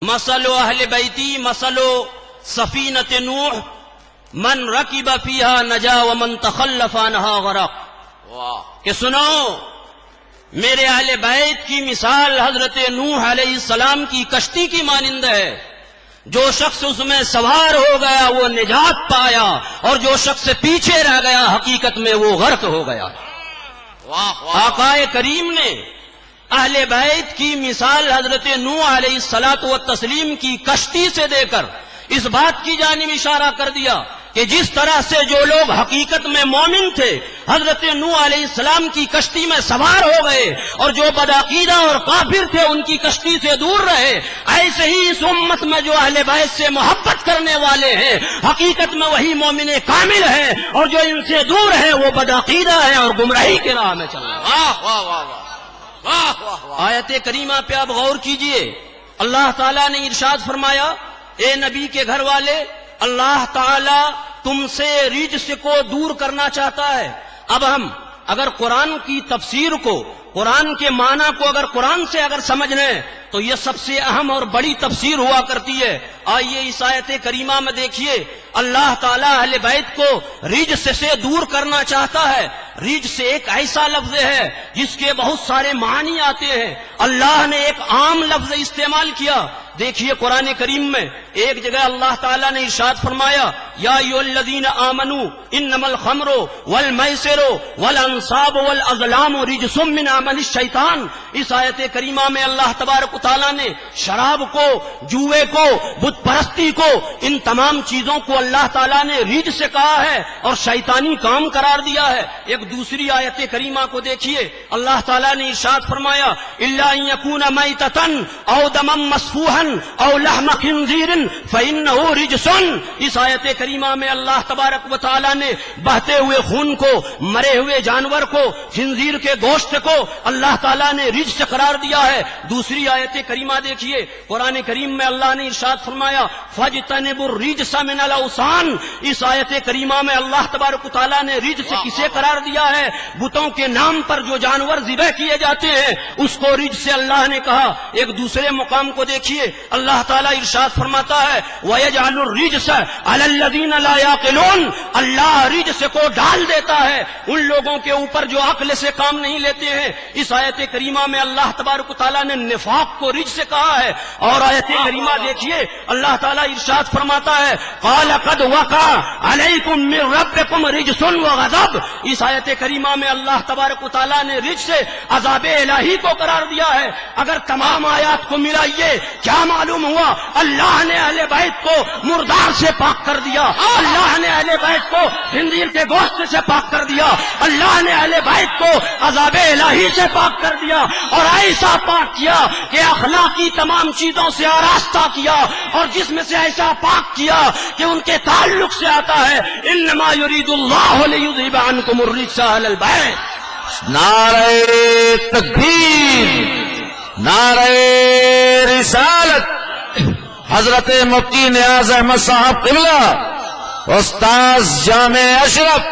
مثل اہل بیتی مثل سفینۃ نوح من رکب فیہا نجا ومن تخلف عنہا غرق۔ کہ سنو، میرے اہل بیت کی مثال حضرت نوح علیہ السلام کی کشتی کی مانند ہے۔ جو شخص اس میں سوار ہو گیا وہ نجات پایا، اور جو شخص پیچھے رہ گیا حقیقت میں وہ غرق ہو گیا۔ آقا کریم نے اہل بیت کی مثال حضرت نوح علیہ الصلوۃ والتسلیم کی کشتی سے دے کر اس بات کی جانب اشارہ کر دیا کہ جس طرح سے جو لوگ حقیقت میں مومن تھے حضرت نوح علیہ السلام کی کشتی میں سوار ہو گئے، اور جو بدعقیدہ اور کافر تھے ان کی کشتی سے دور رہے، ایسے ہی اس امت میں جو اہل بیت سے محبت کرنے والے ہیں حقیقت میں وہی مومن کامل ہیں، اور جو ان سے دور ہیں وہ بدعقیدہ ہیں اور گمراہی کے راہ میں چل رہے ہیں۔ آیت کریمہ پہ آپ غور کیجئے۔ اللہ تعالیٰ نے ارشاد فرمایا، اے نبی کے گھر والے، اللہ تعالیٰ تم سے رجس کو دور کرنا چاہتا ہے۔ اب ہم اگر قرآن کی تفسیر کو، قرآن کے معنی کو اگر قرآن سے اگر سمجھ لیں تو یہ سب سے اہم اور بڑی تفسیر ہوا کرتی ہے۔ آئیے اس آیت کریمہ میں دیکھیے، اللہ تعالیٰ اہل بیت کو رجس سے دور کرنا چاہتا ہے۔ رجس ایک ایسا لفظ ہے جس کے بہت سارے معنی آتے ہیں، اللہ نے ایک عام لفظ استعمال کیا۔ دیکھیے قرآن کریم میں ایک جگہ اللہ تعالیٰ نے ارشاد فرمایا، یا ایھا الذین آمنوا انما الخمر والمیسر والانصاب والازلام رجس من عمل الشیطان۔ اس آیت کریمہ میں اللہ تبارک و تعالیٰ نے شراب کو، جوئے کو، بت پرستی کو، ان تمام چیزوں کو اللہ تعالیٰ نے رجس سے کہا ہے اور شیطانی کام قرار دیا ہے۔ ایک دوسری آیت کریمہ کو دیکھیے، اللہ تعالیٰ نے ارشاد فرمایا، الا ان یکون میتۃ او دما مسفوحا او لحم خنزیر فانہ رجس۔ اس آیت کریمہ میں اللہ تبارک و تعالیٰ نے بہتے ہوئے خون کو، مرے ہوئے جانور کو، خنزیر کے گوشت کو اللہ تعالیٰ نے رجس سے قرار دیا ہے۔ دوسری آیت کریمہ دیکھیے، قرآن کریم میں اللہ نے ارشاد فرمایا، فاجتنبوا الرجس من الاوثان۔ اس آیت کریمہ میں اللہ تبارک و تعالیٰ نے رجس سے کسے قرار دیا ہے؟ بتوں کے نام پر جو جانور ذبح کیے جاتے ہیں اس کو رجس سے اللہ نے کہا۔ ایک دوسرے مقام کو دیکھیے، اللہ تعالیٰ ارشاد فرماتا ہے، وَيَجْعَلُ الرِّجْسَ عَلَى الَّذِينَ لَا يَعْقِلُونَ۔ اللہ رجس کو ڈال دیتا ہے ان لوگوں کے اوپر جو عقل سے کام نہیں لیتے ہیں۔ اس آیت کریمہ میں اللہ تبارک و تعالیٰ نے نفاق کو رجس سے کہا ہے۔ اور آیت کریمہ دیکھیے، اللہ تعالیٰ ارشاد فرماتا ہے، قَالَ قَدْ وَقَعَ عَلَيْكُمْ مِنْ رَبِّكُمْ رِجْسٌ وَغَضَبٌ۔ اس آیت کریمہ میں اللہ تبارک و تعالیٰ نے رجس سے عذاب الہی کو قرار دیا ہے۔ اگر تمام آیات کو ملائیے، کیا معلوم ہوا؟ اللہ نے اہل بیت کو مردار سے پاک کر دیا، اللہ نے اہل بیت کو خنزیر کے گوشت سے پاک کر دیا، اللہ نے اہل بیت کو عذاب الہی سے پاک کر دیا، اور ایسا پاک کیا کہ اخلاقی تمام چیزوں سے آراستہ کیا، اور جس میں سے ایسا پاک کیا کہ ان کے تعلق سے آتا ہے، انما یرید اللہ لیذھب عنکم الرجس اہل البیت۔ نعرہ تکبیر، نعرہ رسالت۔ حضرت مفتی نیاز احمد صاحب قبلہ، استاذ جامع اشرف۔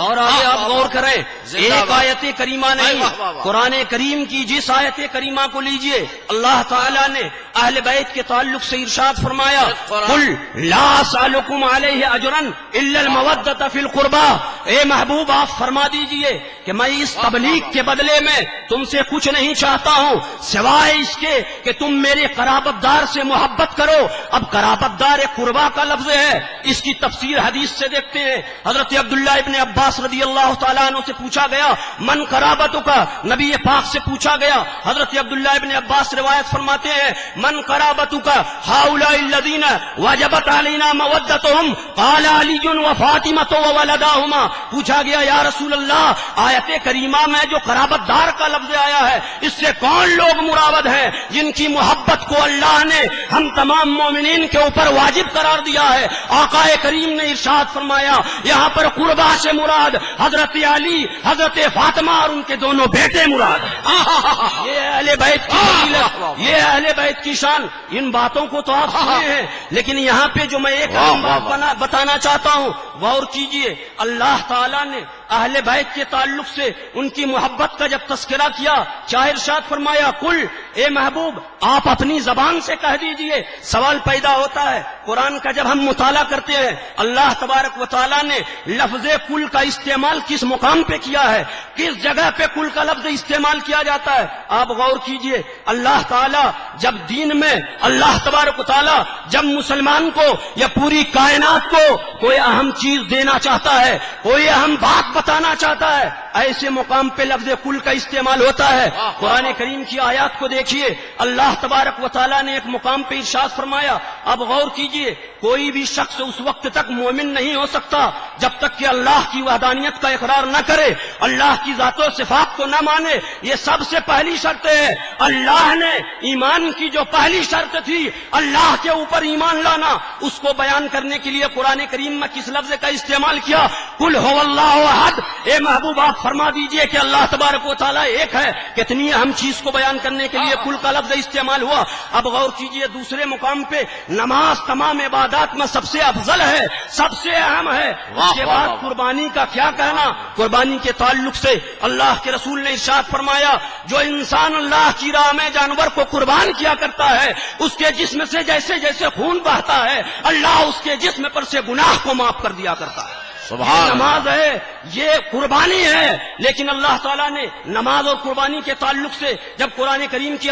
اور آگے آپ غور کریں، ایک آیت کریمہ نہیں، قرآن کریم کی جس آیت کریمہ کو لیجئے، اللہ تعالیٰ نے اہل بیت کے تعلق سے ارشاد فرمایا، قل لا اسألکم علیہ اجرا الا المودۃ فی القربى۔ اے محبوب آپ فرما دیجئے کہ میں اس تبلیغ کے بدلے میں تم سے کچھ نہیں چاہتا ہوں سوائے اس کے کہ تم میرے قرابت دار سے محبت کرو۔ اب قرابت دار ایک قربا کا لفظ ہے، اس کی تفسیر حدیث سے دیکھتے ہیں۔ حضرت عبداللہ ابن عباس رضی اللہ تعالیٰ عنہ سے پوچھا گیا، من قرابتک کا، نبی پاک سے پوچھا گیا۔ حضرت عبداللہ ابن عباس روایت فرماتے ہیں، من قرابتک ہؤلاء الذین وجبت علینا مودتهم قال علی وفاطمۃ وولداہما۔ پوچھا گیا، یا رسول اللہ، آیت کریمہ میں جو قرابت دار کا لفظ آیا ہے اس سے کون لوگ مراد ہیں جن کی محبت کو اللہ نے ہم تمام مومنین کے اوپر واجب قرار دیا ہے؟ آقا کریم نے ارشاد فرمایا، یہاں پر قربا سے مراد حضرت علی، حضرت فاطمہ اور ان کے دونوں بیٹے مراد ہیں۔ یہ اہل بیت کی فضیلت، یہ اہل بیت کی شان، ان باتوں کو تو آپ سنے ہیں، لیکن یہاں پہ جو میں ایک بات بتانا چاہتا ہوں، غور کیجئے، اللہ تعالیٰ نے اہل بیت کے تعلق سے ان کی محبت کا جب تذکرہ کیا، کیا ارشاد فرمایا؟ کل، اے محبوب آپ اپنی زبان سے کہہ دیجئے۔ سوال پیدا ہوتا ہے، قرآن کا جب ہم مطالعہ کرتے ہیں، اللہ تبارک و تعالیٰ نے لفظ کل کا استعمال کس مقام پہ کیا ہے، کس جگہ پہ کل کا لفظ استعمال کیا جاتا ہے؟ آپ غور کیجئے، اللہ تعالیٰ جب دین میں، اللہ تبارک و تعالیٰ جب مسلمان کو یا پوری کائنات کو کوئی اہم چیز دینا چاہتا ہے، کوئی اہم بات بتانا چاہتا ہے، ایسے مقام پہ لفظ کل کا استعمال ہوتا ہے۔ قرآن کریم کی آیات کو دیکھیے، اللہ تبارک و تعالیٰ نے ایک مقام پہ ارشاد فرمایا، اب غور کیجئے، کوئی بھی شخص اس وقت تک مومن نہیں ہو سکتا جب تک کہ اللہ کی وحدانیت کا اقرار نہ کرے، اللہ کی ذات و صفات کو نہ مانے۔ یہ سب سے پہلی شرط ہے۔ اللہ نے ایمان کی جو پہلی شرط تھی، اللہ کے اوپر ایمان لانا، اس کو بیان کرنے کے لیے قرآن کریم میں کس لفظ کا استعمال کیا؟ قل هو اللہ احد۔ اے محبوب آپ فرما دیجئے کہ اللہ تبارک و تعالیٰ ایک ہے۔ کتنی اہم چیز کو بیان کرنے کے لیے کل کا لفظ استعمال ہوا۔ اب غور کیجئے، دوسرے مقام پہ نماز تمام عبادات میں سب سے افضل ہے، سب سے اہم ہے۔ اس کے بعد قربانی کا کیا کہنا؟ قربانی کے تعلق سے اللہ کے رسول نے ارشاد فرمایا، جو انسان اللہ کی راہ میں جانور کو قربان کیا کرتا ہے، اس کے جسم سے جیسے جیسے خون بہتا ہے، اللہ اس کے جسم پر سے گناہ کو معاف کر دیا کرتا ہے۔ یہ نماز ہے، یہ قربانی ہے۔ لیکن اللہ تعالیٰ نے نماز اور قربانی کے تعلق سے جب قرآن کریم کے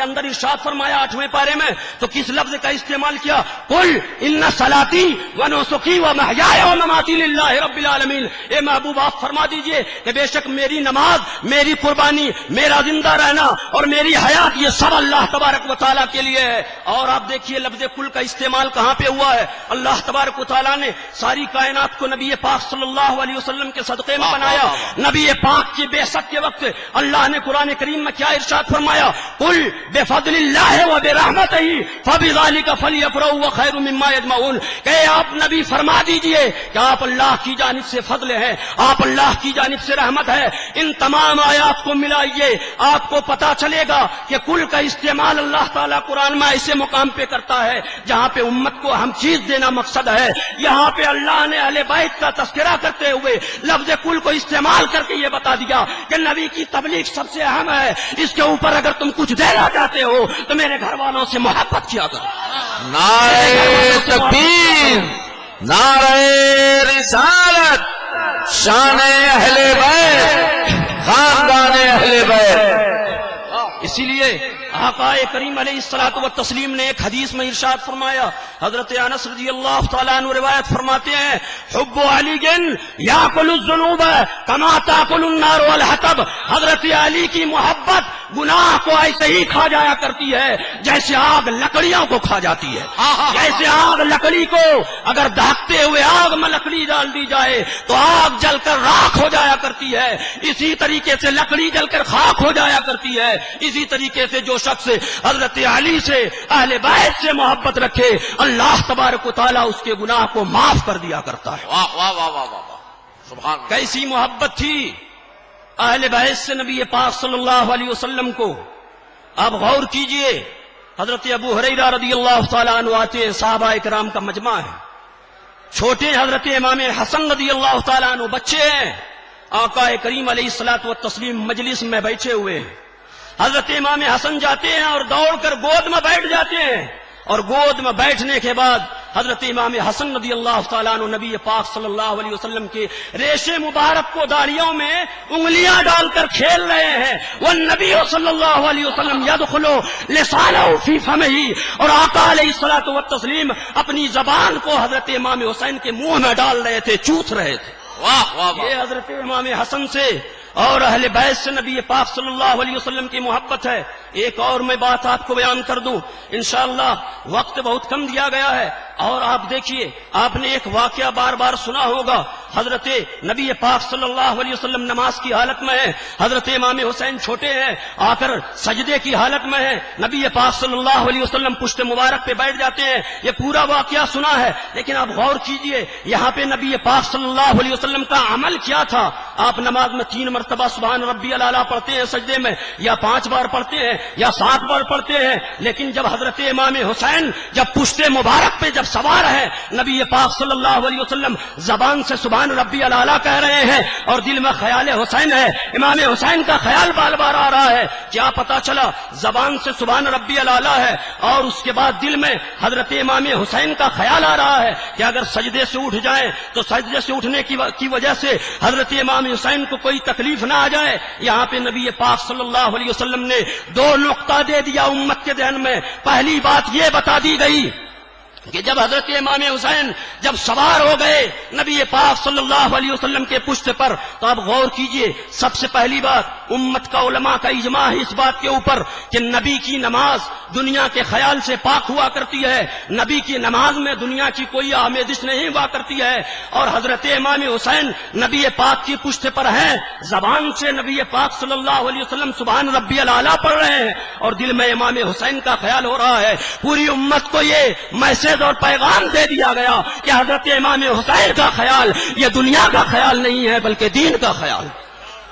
اندر ارشاد فرمایا 8ویں پارے میں، تو کس لفظ کا استعمال کیا؟ قل ان صلاتی و نسکی و محیای و مماتی للہ رب العالمین۔ اے محبوب آپ فرما دیجئے کہ بے شک میری نماز، میری قربانی، میرا زندہ رہنا اور میری حیات، یہ سب اللہ تبارک و تعالیٰ کے لیے ہے۔ اور آپ دیکھیے لفظ کل کا استعمال کہاں پہ ہوا ہے۔ اللہ تبارک و تعالیٰ نے ساری کائنات کو نبی پاک صلی اللہ علیہ وسلم کے صدقے میں بنایا۔ نبی پاک کی بعثت کے وقت اللہ نے قرآن کریم میں کیا ارشاد فرمایا؟ قل بفضل اللہ و برحمتہ فبذلک فلیفرحوا وہ خیر مما یجمعون۔ کہ آپ نبی فرما دیجئے کہ آپ اللہ کی جانب سے فضل ہے، آپ اللہ کی جانب سے رحمت ہے۔ ان تمام آیات کو ملائیے، آپ کو پتا چلے گا کہ کل کا استعمال اللہ تعالیٰ قرآن میں ایسے مقام پہ کرتا ہے جہاں پہ امت کو ہم چیز دینا مقصد ہے۔ یہاں پہ اللہ نے اہل بیت کا تذکرہ کرتے ہوئے لفظ کل کو استعمال کر کے یہ بتا دیا کہ نبی کی تبلیغ سب سے اہم ہے۔ اس کے اوپر اگر تم کچھ دینا چاہتے ہو تو میرے گھر والوں سے محبت کیا کرو۔ نعرہ تکبیر، نعرہ رسالت، شان اہل بیت، خاندان اہل بیت۔ اسی لیے آقا کریم علیہ الصلوۃ والتسلیم نے ایک حدیث میں ارشاد فرمایا، حضرت انس رضی اللہ تعالیٰ عنہ روایت فرماتے ہیں، حب علی یاکل الذنوب کما تاکل النار والحطب۔ حضرت علی کی محبت گناہ کو ایسے ہی کھا جایا کرتی ہے جیسے آگ لکڑیوں کو کھا جاتی ہے۔ جیسے آگ لکڑی کو اگر دھاکتے ہوئے آگ میں لکڑی ڈال دی جائے تو آگ جل کر راکھ ہو جایا کرتی ہے، اسی طریقے سے لکڑی جل کر خاک ہو جایا کرتی ہے۔ اسی طریقے سے جو شخص حضرت علی سے، اہل بیت سے محبت رکھے، اللہ تبارک و تعالیٰ اس کے گناہ کو معاف کر دیا کرتا ہے۔ واہ واہ واہ واہ واہ، سبحان اللہ۔ کیسی محبت تھی اہل بیت سے نبی پاک صلی اللہ علیہ وسلم کو۔ آپ غور کیجئے، حضرت ابو ہریرہ رضی اللہ تعالیٰ عنہ آتے ہیں، صحابہ کرام کا مجمع ہے، چھوٹے حضرت امام حسن رضی اللہ تعالیٰ عنہ بچے ہیں، آقا کریم علیہ الصلوۃ والتسلیم مجلس میں بیٹھے ہوئے ہیں۔ حضرت امام حسن جاتے ہیں اور دوڑ کر گود میں بیٹھ جاتے ہیں، اور گود میں بیٹھنے کے بعد حضرت امام حسن رضی اللہ تعالیٰ عنہ نبی پاک صلی اللہ علیہ وسلم کے ریشے مبارک کو داڑھیوں میں انگلیاں ڈال کر کھیل رہے ہیں۔ والنبی صلی اللہ علیہ وسلم یدخل لسانہ فی فمہ، اور آقا علیہ الصلوۃ والتسلیم اپنی زبان کو حضرت امام حسین کے منہ میں ڈال رہے تھے، چوس رہے تھے۔ واہ واہ واہ۔ یہ حضرت امام حسن سے اور اہل بیت سے نبی پاک صلی اللہ علیہ وسلم کی محبت ہے۔ ایک اور میں بات آپ کو بیان کر دوں، انشاءاللہ وقت بہت کم دیا گیا ہے۔ اور آپ دیکھیے، آپ نے ایک واقعہ بار بار سنا ہوگا، حضرت نبی پاک صلی اللہ علیہ وسلم نماز کی حالت میں ہے، حضرت امام حسین چھوٹے ہیں، آ کر سجدے کی حالت میں ہے، نبی پاک صلی اللہ علیہ وسلم پشت مبارک پہ بیٹھ جاتے ہیں۔ یہ پورا واقعہ سنا ہے، لیکن آپ غور کیجئے یہاں پہ نبی پاک صلی اللہ علیہ وسلم کا عمل کیا تھا۔ آپ نماز میں 3 مرتبہ سبحان ربی الاعلیٰ پڑھتے ہیں سجدے میں، یا 5 بار پڑھتے ہیں یا 7 بار پڑھتے ہیں، لیکن جب حضرت امام حسین جب پشت مبارک پہ جب سوار ہیں نبی پاک صلی اللہ علیہ وسلم زبان سے سبحان ربی الاعلیٰ کہہ رہے ہیں اور دل میں خیال حسین ہے، امام حسین کا خیال بار بار آ رہا ہے. کیا پتا چلا؟ زبان سے سبحان ربی الاعلیٰ ہے اور اس کے بعد دل میں حضرت امام حسین کا خیال آ رہا ہے کہ اگر سجدے سے اٹھ جائیں تو سجدے سے اٹھنے کی وجہ سے حضرت امام حسین کو کوئی تکلیف نہ آ جائے. یہاں پہ نبی پاک صلی اللہ علیہ وسلم نے دو نقطہ دے دیا امت کے ذہن میں. پہلی بات یہ بتا دی گئی کہ جب حضرت امام حسین جب سوار ہو گئے نبی پاک صلی اللہ علیہ وسلم کے پشت پر، تو اب غور کیجئے، سب سے پہلی بات امت کا علماء کا اجماع ہے اس بات کے اوپر کہ نبی کی نماز دنیا کے خیال سے پاک ہوا کرتی ہے. نبی کی نماز میں دنیا کی کوئی آمیزش نہیں ہوا کرتی ہے. اور حضرت امام حسین نبی پاک کی پشت پر ہیں، زبان سے نبی پاک صلی اللہ علیہ وسلم سبحان ربی الاعلیٰ پڑھ رہے ہیں اور دل میں امام حسین کا خیال ہو رہا ہے. پوری امت کو یہ میسج اور پیغام دے دیا گیا کہ حضرت امام حسین کا خیال یہ دنیا کا خیال نہیں ہے بلکہ دین کا خیال.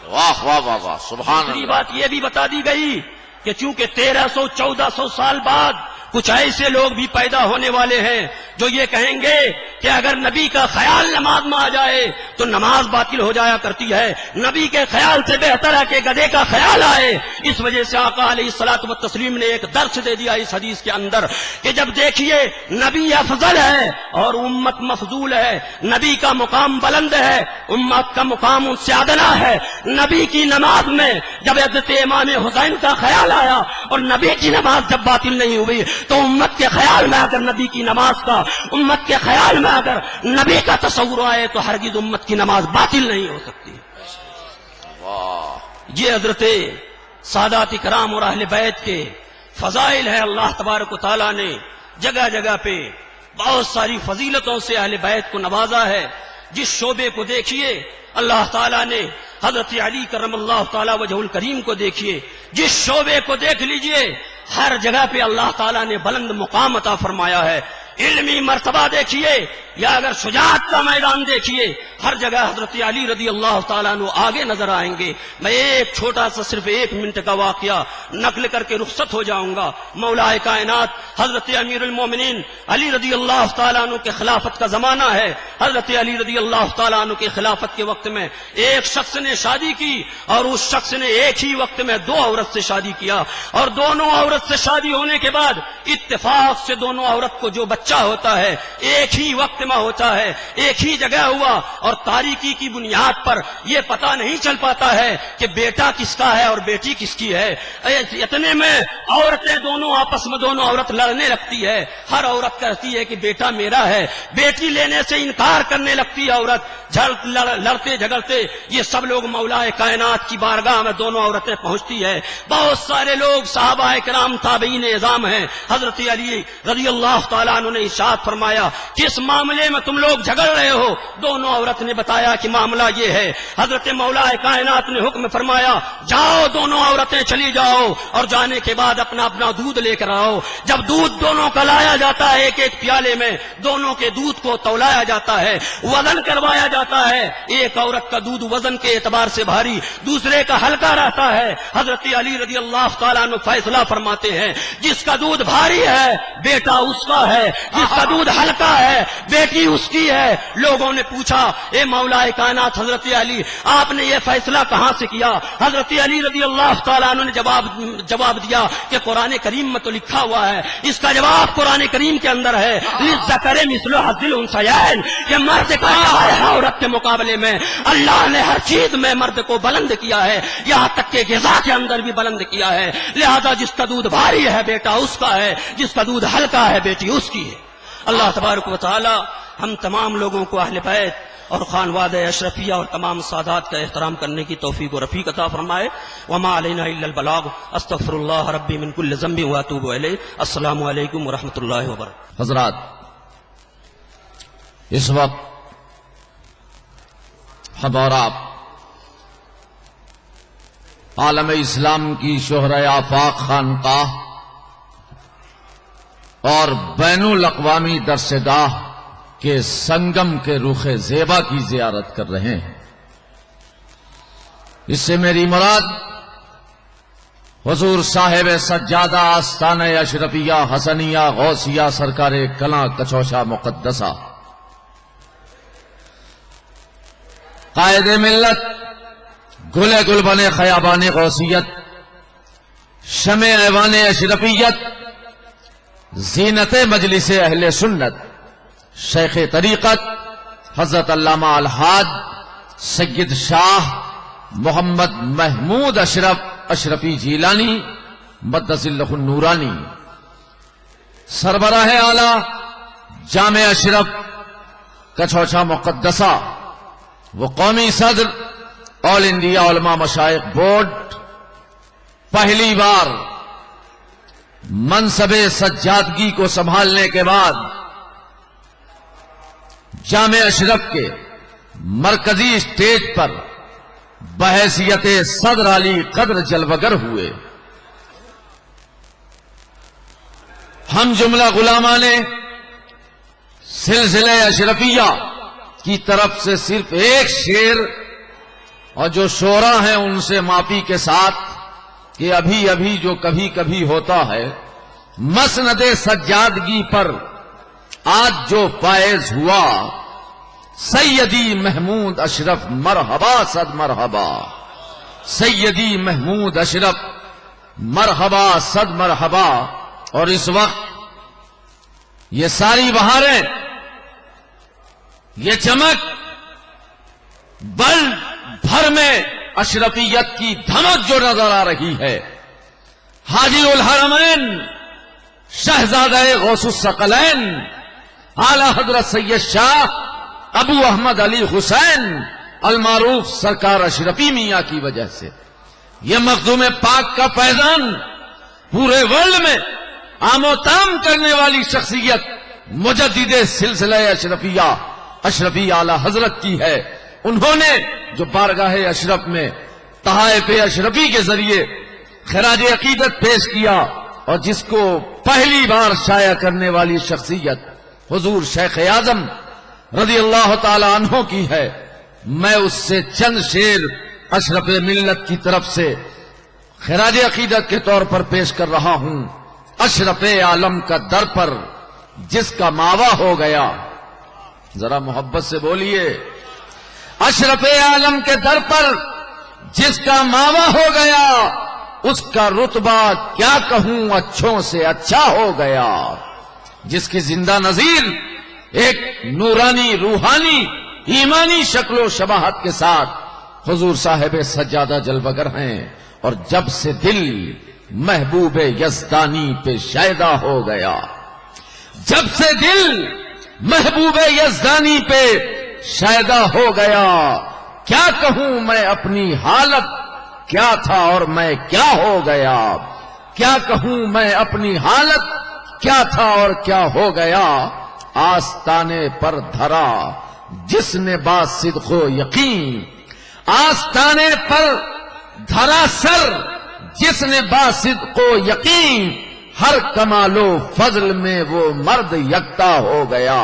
واہ واہ واہ واہ سبحان دوسری اللہ. بات یہ بھی بتا دی گئی کہ چونکہ 1300-1400 سال بعد کچھ ایسے لوگ بھی پیدا ہونے والے ہیں جو یہ کہیں گے کہ اگر نبی کا خیال نماز میں آ جائے تو نماز باطل ہو جایا کرتی ہے. نبی کے خیال سے بہتر ہے کہ گدھے کا خیال آئے. اس وجہ سے آقا علیہ الصلوۃ والتسلیم نے ایک درس دے دیا اس حدیث کے اندر کہ جب دیکھیے نبی افضل ہے اور امت مفضول ہے، نبی کا مقام بلند ہے، امت کا مقام اس سے ادنا ہے. نبی کی نماز میں جب حضرت امام حسین کا خیال آیا اور نبی کی نماز جب باطل نہیں ہوئی تو امت کے خیال میں اگر نبی کی نماز کا، امت کے خیال میں اگر نبی کا تصور آئے تو ہرگز امت کی نماز باطل نہیں ہو سکتی. یہ حضرت سادات کرام اور اہل بیت کے فضائل ہے. اللہ تبارک و تعالیٰ نے جگہ جگہ پہ بہت ساری فضیلتوں سے اہل بیت کو نوازا ہے. جس شعبے کو دیکھیے اللہ تعالیٰ نے حضرت علی کرم اللہ تعالیٰ وجہ الکریم کو دیکھیے، جس شعبے کو دیکھ لیجئے ہر جگہ پہ اللہ تعالیٰ نے بلند مقام عطا فرمایا ہے. علمی مرتبہ دیکھیے یا اگر شجاعت کا میدان دیکھیے، ہر جگہ حضرت علی رضی اللہ تعالیٰ عنہ آگے نظر آئیں گے. میں ایک چھوٹا سا صرف 1 منٹ کا واقعہ نقل کر کے رخصت ہو جاؤں گا. مولا کائنات حضرت امیر المومنین علی رضی اللہ تعالیٰ عنہ کے خلافت کا زمانہ ہے. حضرت علی رضی اللہ تعالیٰ عنہ کے خلافت کے وقت میں ایک شخص نے شادی کی اور اس شخص نے ایک ہی وقت میں 2 عورت سے شادی کیا اور دونوں عورت سے شادی ہونے کے بعد اتفاق سے دونوں عورت کو جو بچہ ہوتا ہے ایک ہی وقت میں ہوتا ہے، ایک ہی جگہ ہوا اور تاریکی کی بنیاد پر یہ پتہ نہیں چل پاتا ہے کہ بیٹا کس کا ہے اور بیٹی کس کی ہے. اتنے میں عورتیں دونوں آپس میں دونوں عورت لڑنے لگتی ہے. ہر عورت کہتی ہے کہ بیٹا میرا ہے، بیٹی لینے سے انکار کرنے لگتی ہے عورت. لڑتے جھگڑتے یہ سب لوگ مولا کائنات کی بارگاہ میں دونوں عورتیں پہنچتی ہے. بہت سارے لوگ صحابہ کرام تابعین اعظام ہیں. حضرت علی رضی اللہ تعالیٰ عنہ نے ارشاد فرمایا کس معاملے میں تم لوگ جھگڑ رہے ہو؟ دونوں عورت نے بتایا کہ معاملہ یہ ہے. حضرت مولا کائنات نے حکم فرمایا جاؤ دونوں عورتیں چلی جاؤ اور جانے کے بعد اپنا اپنا دودھ لے کر آؤ. جب دودھ دونوں کا لایا جاتا ہے ایک ایک پیالے میں، دونوں کے دودھ کو تولایا جاتا ہے، وزن کروایا جاتا ہے. ایک عورت کا دودھ وزن کے اعتبار سے بھاری، دوسرے کا ہلکا رہتا ہے. حضرت علی رضی اللہ تعالیٰ عنہ فیصلہ فرماتے ہیں جس کا دودھ بھاری ہے بیٹا اس کا ہے، جس کا دودھ ہلکا ہے بیٹی اس کی ہے. لوگوں نے پوچھا اے مولا کائنات حضرت علی آپ نے یہ فیصلہ کہاں سے کیا؟ حضرت علی رضی اللہ تعالیٰ عنہ نے جواب دیا کہ قرآن کریم میں تو لکھا ہوا ہے. اس کا جواب قرآن کریم کے اندر ہے للذکر مثل حظ الانثیین، کہ مرد کا ہے عورت کے مقابلے میں اللہ نے ہر چیز میں مرد کو بلند کیا ہے، یہاں تک کہ غذا کے اندر بھی بلند کیا ہے. لہذا جس کا دودھ بھاری ہے بیٹا اس کا ہے، جس کا دودھ ہلکا ہے بیٹی اس کی ہے. اللہ تبارک و تعالی ہم تمام لوگوں کو اہل بیت اور خانوادہ اشرفیہ اور تمام سادات کا احترام کرنے کی توفیق و رفیق عطا فرمائے. وما علینا الا البلاغ. استغفر اللہ ربی من کل ذنب واتوب الیہ. السلام علیکم ورحمۃ اللہ وبرکاتہ. حضرات اس وقت ہم اور آپ عالم اسلام کی شہرۂ آفاق خانقاہ اور بین الاقوامی درسگاہ کے سنگم کے رخ زیبا کی زیارت کر رہے ہیں. اس سے میری مراد حضور صاحب سجادہ آستانہ اشرفیہ حسنیہ غوثیہ سرکار کلاں کچوشا مقدسہ قائد ملت گلے گلبن خیابان غوثیت شمع ایوان اشرفیت زینت مجلس اہل سنت شیخ طریقت حضرت علامہ الحاج سید شاہ محمد محمود اشرفی جیلانی مقدس اللہ النورانی سربراہ اعلی جامع اشرف کچوچا مقدسہ وہ قومی صدر آل انڈیا علماء مشائخ بورڈ پہلی بار منصب سجادگی کو سنبھالنے کے بعد جامع اشرف کے مرکزی اسٹیج پر بحیثیت صدر علی قدر جلوگر ہوئے. ہم جملہ غلامان سلسلہ اشرفیہ کی طرف سے صرف ایک شعر اور جو شعراء ہیں ان سے معافی کے ساتھ کہ ابھی ابھی جو کبھی کبھی ہوتا ہے مسند سجادگی پر آج جو فائز ہوا سیدی محمود اشرف مرحبا صد مرحبا سیدی محمود اشرف مرحبا صد مرحبا. اور اس وقت یہ ساری بہاریں یہ چمک بل بھر میں اشرفیت کی دھمک جو نظر آ رہی ہے حاجی الحرمین شہزادہ غوث الثقلین اعلی حضرت سید شاہ ابو احمد علی حسین المعروف سرکار اشرفی میاں کی وجہ سے یہ مخدوم پاک کا فیضان پورے ورلڈ میں عام و تام کرنے والی شخصیت مجدد سلسلہ اشرفیہ اشرفی اعلی حضرت کی ہے. انہوں نے جو بارگاہ اشرف میں تحائف اشرفی کے ذریعے خراج عقیدت پیش کیا اور جس کو پہلی بار شائع کرنے والی شخصیت حضور شیخ اعظم رضی اللہ تعالی عنہ کی ہے. میں اس سے چند شعر اشرف ملت کی طرف سے خراج عقیدت کے طور پر پیش کر رہا ہوں. اشرف عالم کا در پر جس کا ماوا ہو گیا ذرا محبت سے بولیے اشرف عالم کے در پر جس کا ماوا ہو گیا اس کا رتبہ کیا کہوں اچھوں سے اچھا ہو گیا. جس کی زندہ نظیر ایک نورانی روحانی ایمانی شکل و شباہت کے ساتھ حضور صاحب سجادہ جلوگر ہیں. اور جب سے دل محبوب یزدانی پہ شائدہ ہو گیا جب سے دل محبوب یزدانی پہ شائدہ ہو گیا کیا کہوں میں اپنی حالت کیا تھا اور میں کیا ہو گیا. کیا کہوں میں اپنی حالت کیا تھا اور کیا ہو گیا. آستانے پر دھرا جس نے با صدق و یقین آستانے پر دھرا سر جس نے با صدق و یقین ہر کمال و فضل میں وہ مرد یکتا ہو گیا.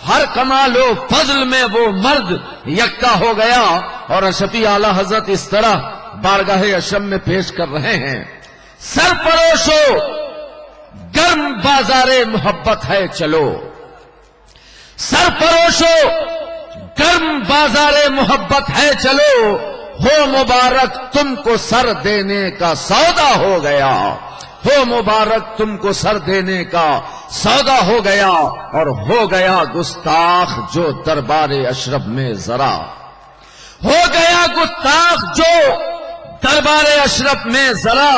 ہر کمال و فضل میں وہ مرد یکتا ہو گیا. اور اشرفی اعلی حضرت اس طرح بارگاہ اشرف میں پیش کر رہے ہیں سرفروشو گرم بازار محبت ہے چلو سرفروشو گرم بازار محبت ہے چلو ہو مبارک تم کو سر دینے کا سودا ہو گیا. ہو مبارک تم کو سر دینے کا سودا ہو گیا. اور ہو گیا گستاخ جو دربار اشرف میں ذرا ہو گیا گستاخ جو دربار اشرف میں ذرا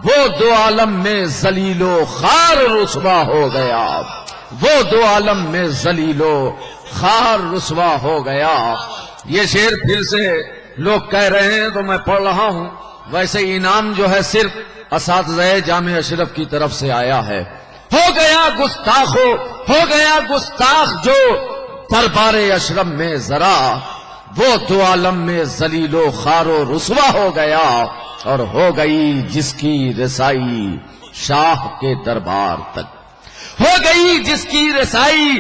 وہ دو عالم میں ذلیل و خوار رسوا ہو گیا. وہ دو عالم میں ذلیل و خوار رسوا ہو گیا. یہ شعر پھر سے لوگ کہہ رہے ہیں تو میں پڑھ رہا ہوں. ویسے انعام جو ہے صرف اساتذہ جامع اشرف کی طرف سے آیا ہے. ہو گیا گستاخ جو دربار اشرف میں ذرا وہ دو عالم میں ذلیل و خوار و رسوا ہو گیا. اور ہو گئی جس کی رسائی شاہ کے دربار تک ہو گئی جس کی رسائی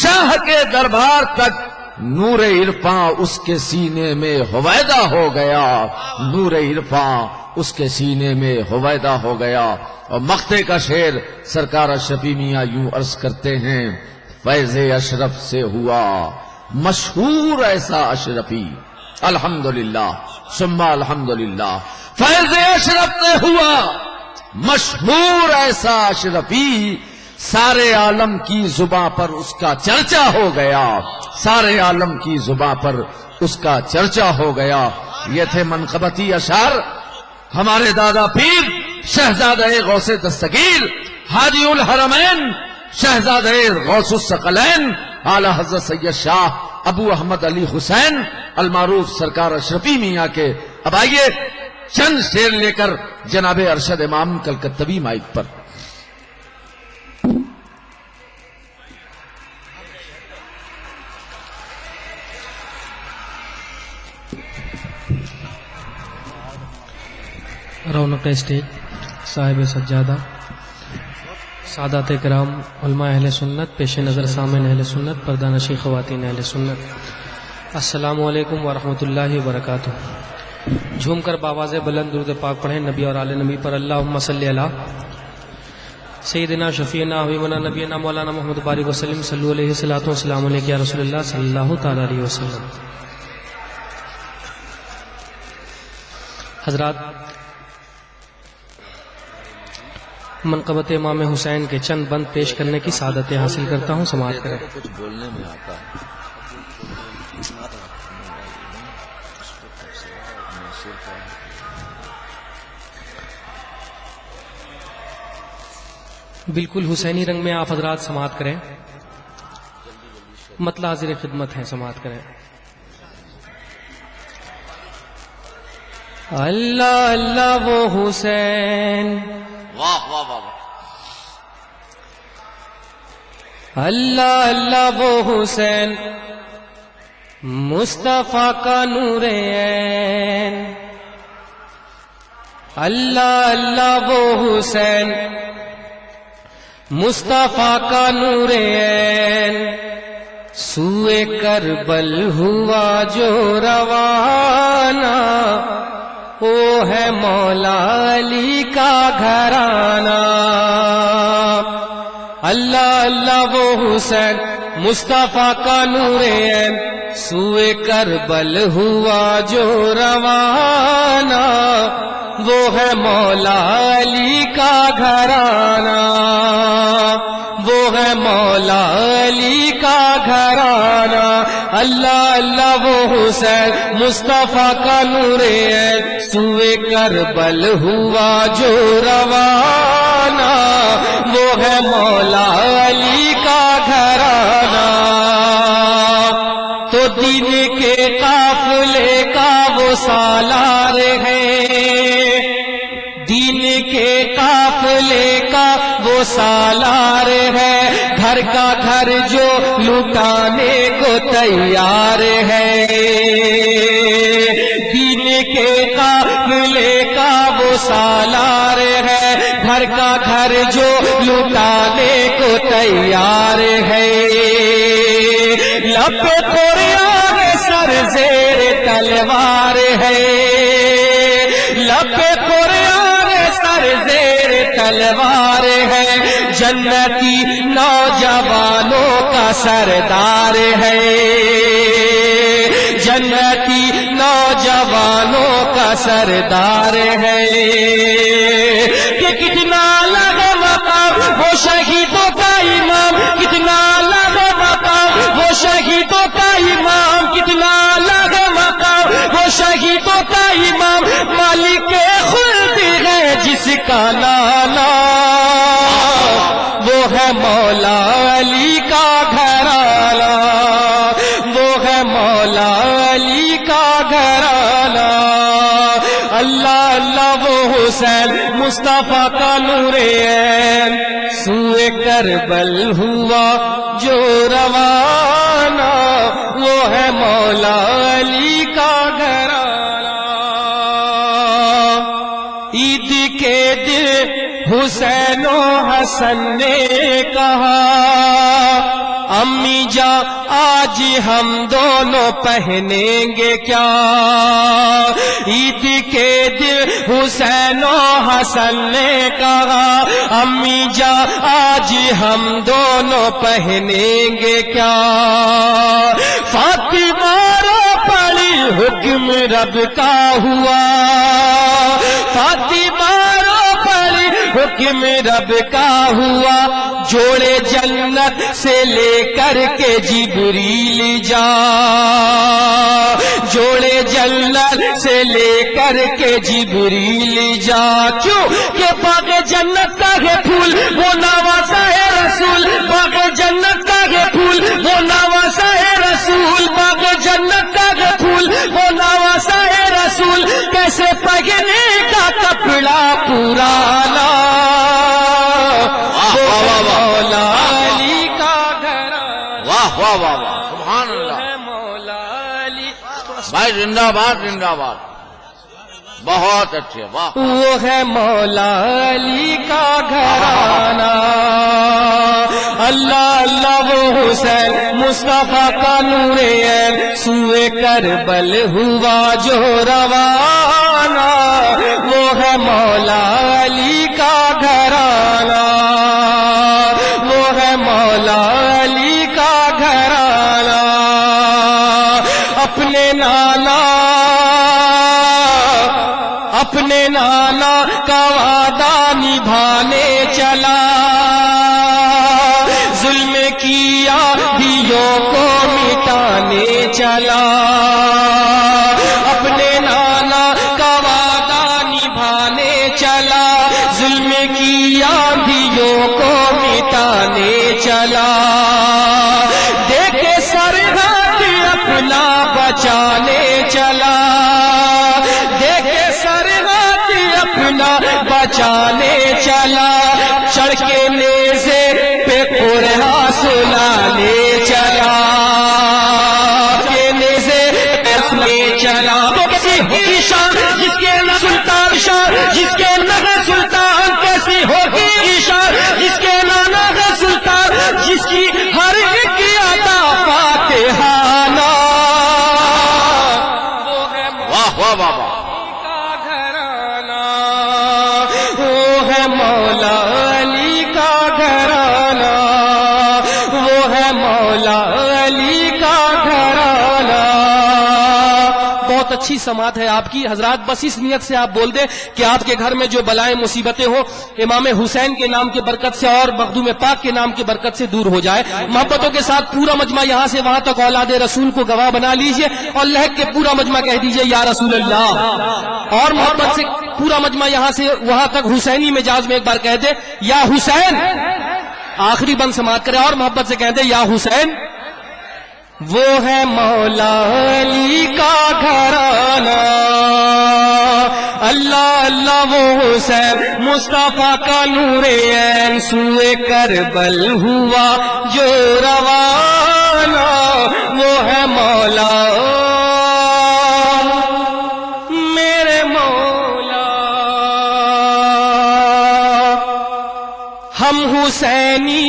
شاہ کے دربار تک نور عرفاں اس کے سینے میں ہویدا ہو گیا. نور عرفاں اس کے سینے میں ہویدا ہو گیا. اور مقطع کا شعر سرکار اشرفی میاں یوں عرض کرتے ہیں: فیض اشرف سے ہوا مشہور ایسا اشرفی. الحمدللہ ثم الحمدللہ. فیض اشرف سے ہوا مشہور ایسا اشرفی، سارے عالم کی زباں پر اس کا چرچا ہو گیا. سارے عالم کی زباں پر اس کا چرچا ہو گیا. یہ تھے منقبتی اشعار ہمارے دادا پیر شہزادہ غوث دستگیر حاجی الحرمین شہزادہ غوث الثقلین اعلی حضرت سید شاہ ابو احمد علی حسین المعروف سرکار اشرفی میاں کے. اب آئیے چند شعر لے کر جناب ارشد امام کلکتوی مائک پر. رونق اسٹیج صاحب سجادہ، سادات کرام، علماء اہل سنت، پیش نظر سامعین اہل سنت، پردہ نشین خواتین اہل سنت، السلام علیکم ورحمۃ اللہ وبرکاتہ. جھوم کر باواز بلند درود پاک پڑھیں نبی اور آل نبی پر. اللہم صلی علی سیدنا شفیعنا حبیبنا نبینا مولانا محمد بارک وسلم. صلو علیہ الصلوۃ والسلام علیک یا رسول اللہ صلی اللہ تعالی علیہ وسلم. حضرات، منقبت امام حسین کے چند بند پیش کرنے کی سعادت حاصل کرتا ہوں، سماعت کریں. کچھ بولنے میں آتا ہے. بالکل حسینی رنگ میں آپ حضرات سماعت کریں. مطلع حاضر خدمت ہیں، سماعت کریں. اللہ اللہ وہ حسین، واہ واہ واہ. اللہ اللہ وہ حسین، مصطفیٰ کا نور عین. اللہ اللہ وہ حسین، مصطفیٰ کا نور عین. سوئے کربل ہوا جو روانہ، وہ ہے مولا علی کا گھرانہ. اللہ اللہ وہ حسین، مصطفیٰ کا نور عین. سوئے کربل ہوا جو روانہ، وہ ہے مولا علی کا گھرانہ. وہ ہے مولا علی کا گھرانہ. اللہ اللہ وہ حسین، مصطفیٰ کا نور عین. سوئے کربل ہوا جو روانہ، وہ ہے مولا علی کا گھرانہ. تو دین کے قافلے کا وہ سالار ہے، دین کے قافلے کا وہ سالار ہے. گھر کا گھر جو لٹانے کو تیار ہے، دین کے قافلے کا وہ سالار ہے. گھر کا گھر جو لٹانے کو تیار ہے. لب قرآن سر زیر تلوار ہے، لب قرآن سر زیر تلوار ہے. جنتی نوجوانوں کا سردار ہے، جنتی نوجوانوں کا سردار ہے. کہ کتنا لگا مقام وہ شہیدوں کا امام، کتنا لگا مقام وہ شہیدوں کا امام، کتنا لگا مقام وہ شہیدوں کا امام. مالک خلد ہے جس کا نانا، وہ ہے مولا علی کا گھرانہ. وہ ہے مولا علی کا گھرانہ. اللہ اللہ وہ حسین، مصطفیٰ کا نور عین. سوئے کربل ہوا جو روانہ، وہ ہے مولا علی کا گھرانہ. عید کے دن حسین و حسن نے کہا، امی جا آج ہم دونوں پہنیں گے کیا؟ عید کے دن حسین و حسن نے کہا امی جا آج ہم دونوں پہنیں گے کیا؟ فاطمہ رو پڑی حکم رب کا ہوا، فاطمہ رو پڑی حکم رب کا ہوا، جوڑے جنت سے لے کر کے جبریل جا، جوڑے جنت سے لے کر کے جبریل جا، کیوں کہ باغ جنت کا ہے پھول وہ نواسا ہے رسول، باغ جنت کا ہے پھول وہ نواسا ہے رسول، باغ جنت کا ہے پھول وہ نواسا ہے رسول، کیسے پہنے کا کپڑا پرانا، مولا علی کا گھر، واہ واہ واہ واہ، سبحان اللہ مولا علی، بھائی زندہ باد زندہ باد، بہت اچھے، واہ، وہ ہے مولا علی کا گھرانہ، اللہ اللہ وہ حسین مصطفیٰ کا نور عین سوئے کربل ہوا جو روانہ، وہ ہے مولا علی کا گھرانہ، وہ ہے مولا علی کا گھرانہ، اپنے نانا کا وعدہ نبھانے چلا، ظلم کیا دیوں کو مٹانے چلا، اپنے نانا کا وعدہ نبھانے چلا، ظلم کیا دیوں کو مٹانے چلا، دیکھے سرحد اپنا بچانے چلا، دیکھے سرحد اپنا بچانے چلا، چڑھ کے نیزے پہ قرآن سنانے چلا، کے نیزے پہ سنانے چلا، تو کسی ہوگی شان جس کے نہ سلطان شان، جس کے نہ سلطان، کیسی ہوگی شان جس کے نہ سلطان، جس کی ہر ایک ادا فاتحانہ، واہ واہ واہ واہ، وہ ہے مولا علی کا گھرانہ، وہ ہے مولا علی کا گھرانہ۔ بہت اچھی سماعت ہے آپ کی حضرات، بس اس نیت سے آپ بول دیں کہ آپ کے گھر میں جو بلائیں مصیبتیں ہو امام حسین کے نام کی برکت سے اور مخدوم پاک کے نام کی برکت سے دور ہو جائے۔ محبتوں کے ساتھ پورا مجمع یہاں سے وہاں تک اولاد رسول کو گواہ بنا لیجئے اور لہک کے پورا مجمع کہہ دیجئے یا رسول اللہ، اور محبت سے پورا مجمع یہاں سے وہاں تک حسینی مجاز میں ایک بار کہہ دے یا حسین، آخری بند سماعت کرے اور محبت سے کہہ دے یا حسین۔ وہ ہے مولا علی کا گھرانہ، اللہ اللہ وہ حسین مصطفیٰ کا نور عین سوئے کربل ہوا جو روانہ، وہ ہے مولا میرے مولا، ہم حسینی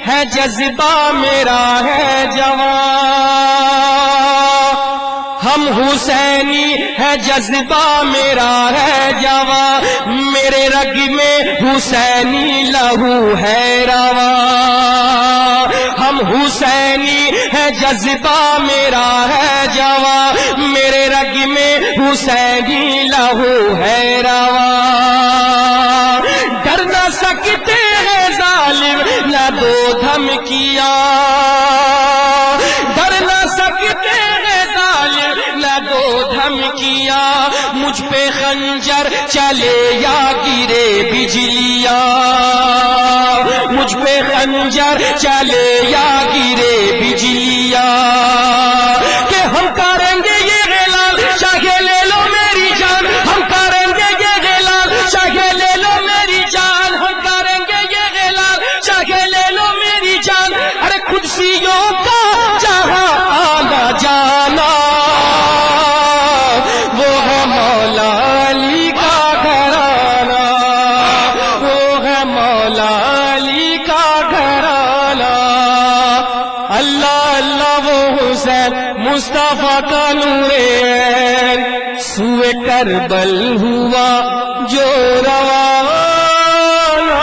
ہے جذبہ میرا ہے جوان، ہم حسینی ہے جذبہ میرا ہے جوان، میرے رگ میں حسینی لہو ہے رواں، ہم حسینی ہے جذبہ میرا ہے جوان، میرے رگ میں حسینی لہو ہے رواں، ڈر نہ سکتے ہیں ظالم نہ دو دھمکیاں، ڈر نہ سکتے ہیں ظالم نہ دو دھمکیاں، مجھ پہ خنجر چلے یا گرے بجلیاں، مجھ پہ خنجر چلے یا گرے بجلیاں، کہ ہم کریں گے یہ اعلان چاہے لے لو میری جان، ہم کریں گے یہ اعلان چاہے لے لو میری جان، ہم کریں گے یہ اعلان چاہے لے لو میری جان، ارے قدسیوں کا جہاں آنا جانا، وہ ہے مولا علی کا گھرانہ، وہ ہے مولا مصطفیٰ کا نور عین سوئے کربل ہوا جو روانہ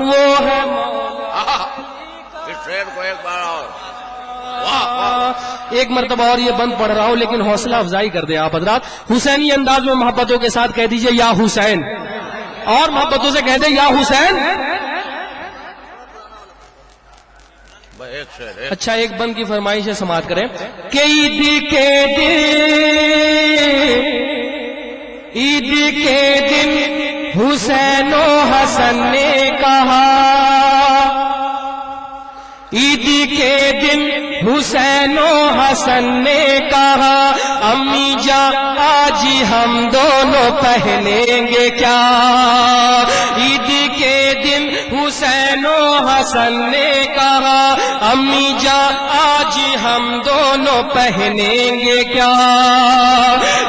وہ ہے اس شعر کو ایک بار اور ایک مرتبہ اور یہ بند پڑھ رہا ہوں لیکن حوصلہ افزائی کر دیں آپ حضرات. حسینی انداز میں محبتوں کے ساتھ کہہ دیجئے یا حسین, اور محبتوں سے کہہ دیں یا حسین. ایک شعر اچھا ایک بند کی فرمائش ہے سماعت کریں کہ عید کے دن حسین و حسن نے کہا, عید کے دن حسین و حسن نے کہا امی جان آج ہم دونوں پہنیں گے کیا. عید کے دن حسین و حسن نے کہا امی جان آج ہم دونوں پہنیں گے کیا.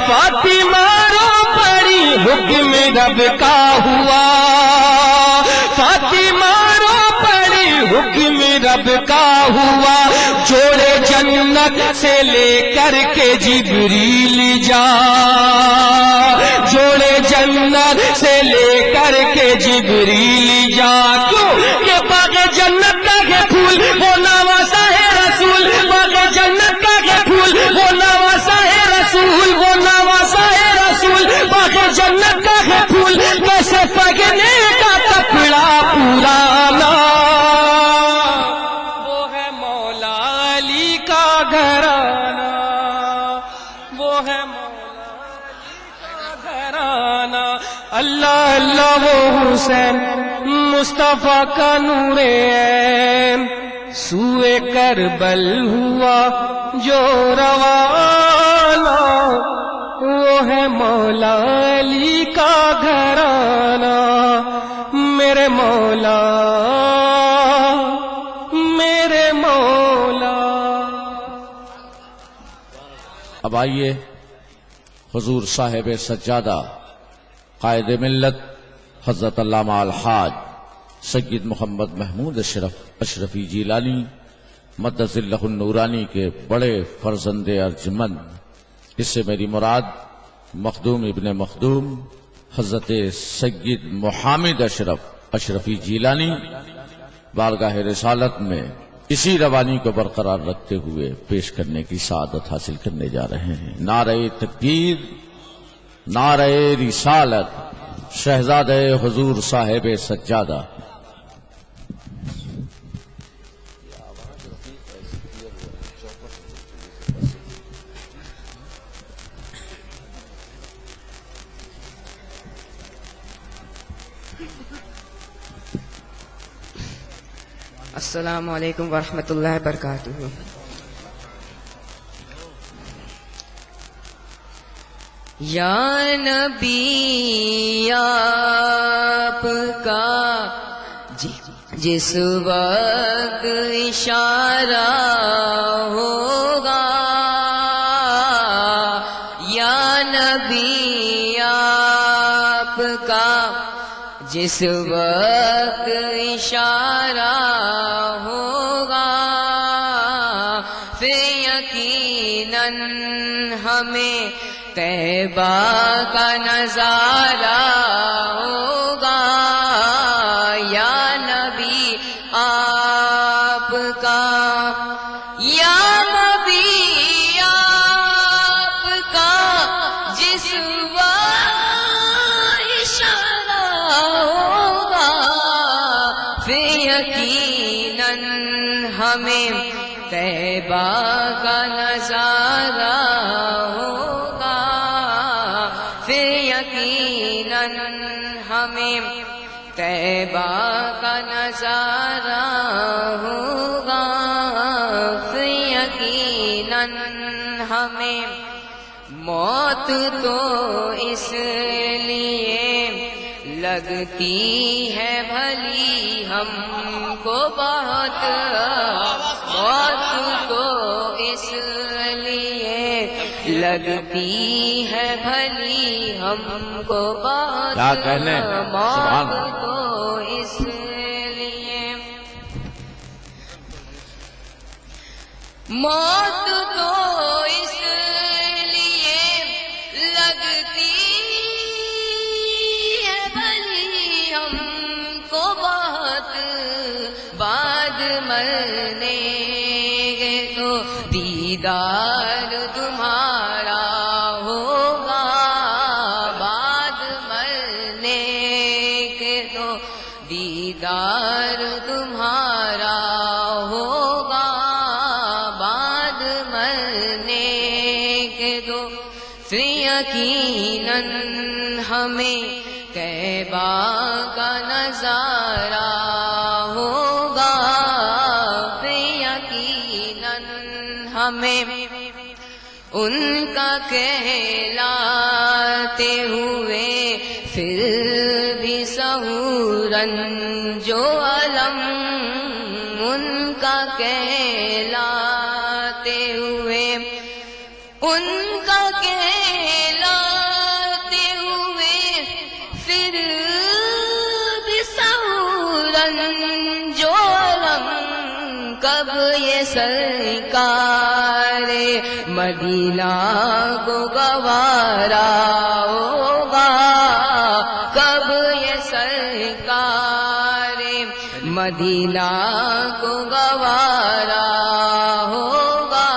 فاطمہ رو پڑی حکم رب کا ہوا, فاطمہ رو پڑی حکم رب کا ہوا, جوڑے جنت سے لے کر کے جبریل جا, جوڑے جنت سے لے کر کے جبریل جا. کیوں کہ باغ جنت کا ہے پھول وہ نواسا ہے رسول, باغ جنت کا ہے پھول وہ نواسا ہے رسول, وہ نواسا ہے رسول. باغ جنت کا ہے پھول کیسے پگنے کا کپڑا پرانا, وہ ہے مولا علی کا گھرانہ, وہ ہے مولا علی کا گھرانہ. اللہ اللہ وہ حسین مصطفیٰ کا نور عین سوئے کربل ہوا جو روانہ, وہ ہے مولا علی کا گھرانہ. میرے مولا میرے مولا. اب آئیے حضور صاحب سجادہ قائد ملت حضرت علامہ الحاج سید محمد محمود اشرفی جیلانی مدث اللہ النورانی کے بڑے فرزند ارجمند, اس سے میری مراد مخدوم ابن مخدوم حضرت سید محمد اشرفی جیلانی بارگاہ رسالت میں اسی روانی کو برقرار رکھتے ہوئے پیش کرنے کی سعادت حاصل کرنے جا رہے ہیں. نعرہ تکبیر, نعرہ رسالت, شہزادہ حضور صاحب سجادہ. السلام علیکم ورحمۃ اللہ وبرکاتہ. یا نبی آپ کا جس وقت اشارہ ہوگا, یا نبی آپ کا جس وقت اشارہ ہوگا, پھر یقیناً ہمیں طیبہ کا نظارہ ہوگا. یا نبی آپ کا, یا نبی آپ کا جس وقت اشارہ ہوگا, پھر یقیناً ہمیں طیبہ کا نظارہ ہوگا, پھر یقیناً ہمیں طیبہ کا نظارہ ہوگا, پھر یقیناً ہمیں موت تو اس لیے لگتی ہے بھلی ہم کو بہت, موت تو اس لیے لگتی ہے بھلی ہم کو بہت, کیا کہنے, موت تو اس لیے, موت دیدار تمہارا ہوگا بعد مرنے کے تو دیدار تمہارا ہوگا بعد مرنے کے تو پھر یقیناً ہمیں کعبہ کا نظارہ ہوگا پھر یقیناً ہمیں ان کا کہلاتے ہوئے پھر بھی سہورن جو علم ان کا کہلاتے ہوئے ان کا کہلاتے ہوئے پھر بھی سہورن جو علم کب یہ سرکار مدینہ کو گوارا ہوگا کب یہ سرکار مدینہ کو گوارا ہوگا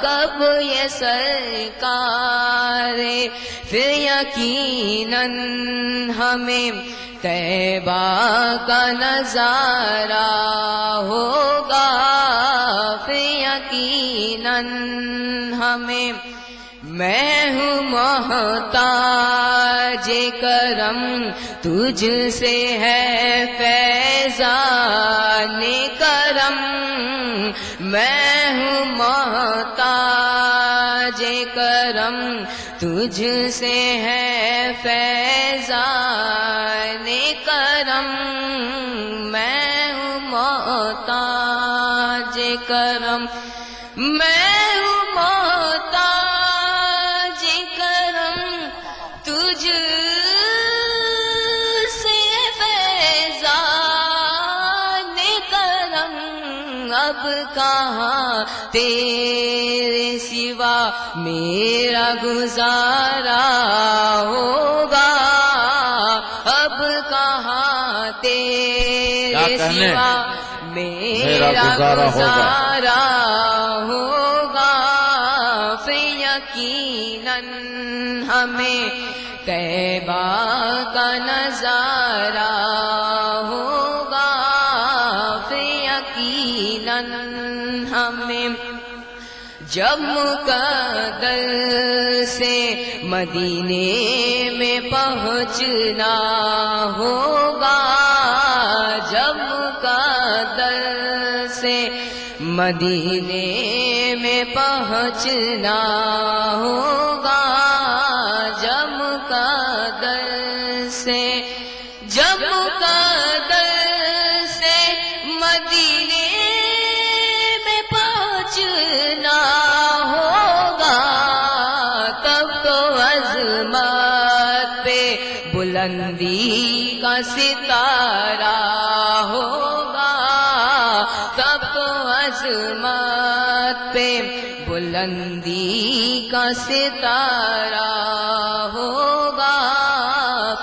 کب یہ سرکار پھر یقیناً ہمیں کعبہ کا نظارہ ہوگا پھر یقیناً ہمیں میں ہوں محتاج کرم تجھ سے ہے فیضان کرم میں ہوں محتاج کرم تجھ سے ہے فیضان کرم میں ہوں محتاج کرم میں ہوں محتاج کرم تجھ سے فیضان کرم اب کہاں تیرے سوا میرا گزارا ہوگا اب کہاں تیرے سوا میرا گزارا ہوگا پھر یقیناً ہمیں کعبہ کا نظارہ ہوگا پھر یقیناً ہمیں جب مقدر سے مدینے میں پہنچنا ہوگا جب مقدر سے مدینے میں پہنچنا ہوگا جب مقدر سے مدینے میں پہنچنا ہوگا تب تو عظمت پہ بلندی کا ستارہ ہوگا تب تو عظمت پہ بلندی کا ستارہ ہوگا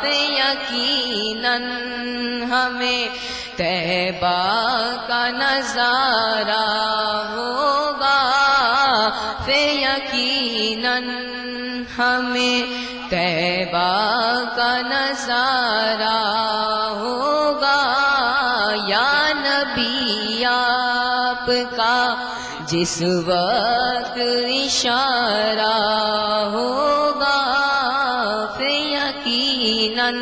پھر یقیناً ہمیں کعبہ کا نظارہ ہوگا پھر یقیناً ہمیں کعبہ کا نظارہ ہوگا یا نبی آپ کا جس وقت اشارہ ہوگا پھر یقیناً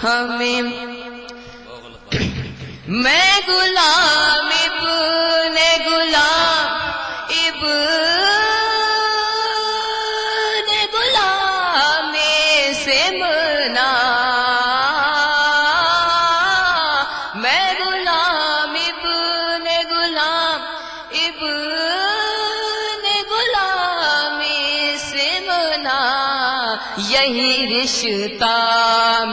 ہمیں میں غلام ابن غلام سے منا میں غلام ابن غلام سے منا یہی رشتہ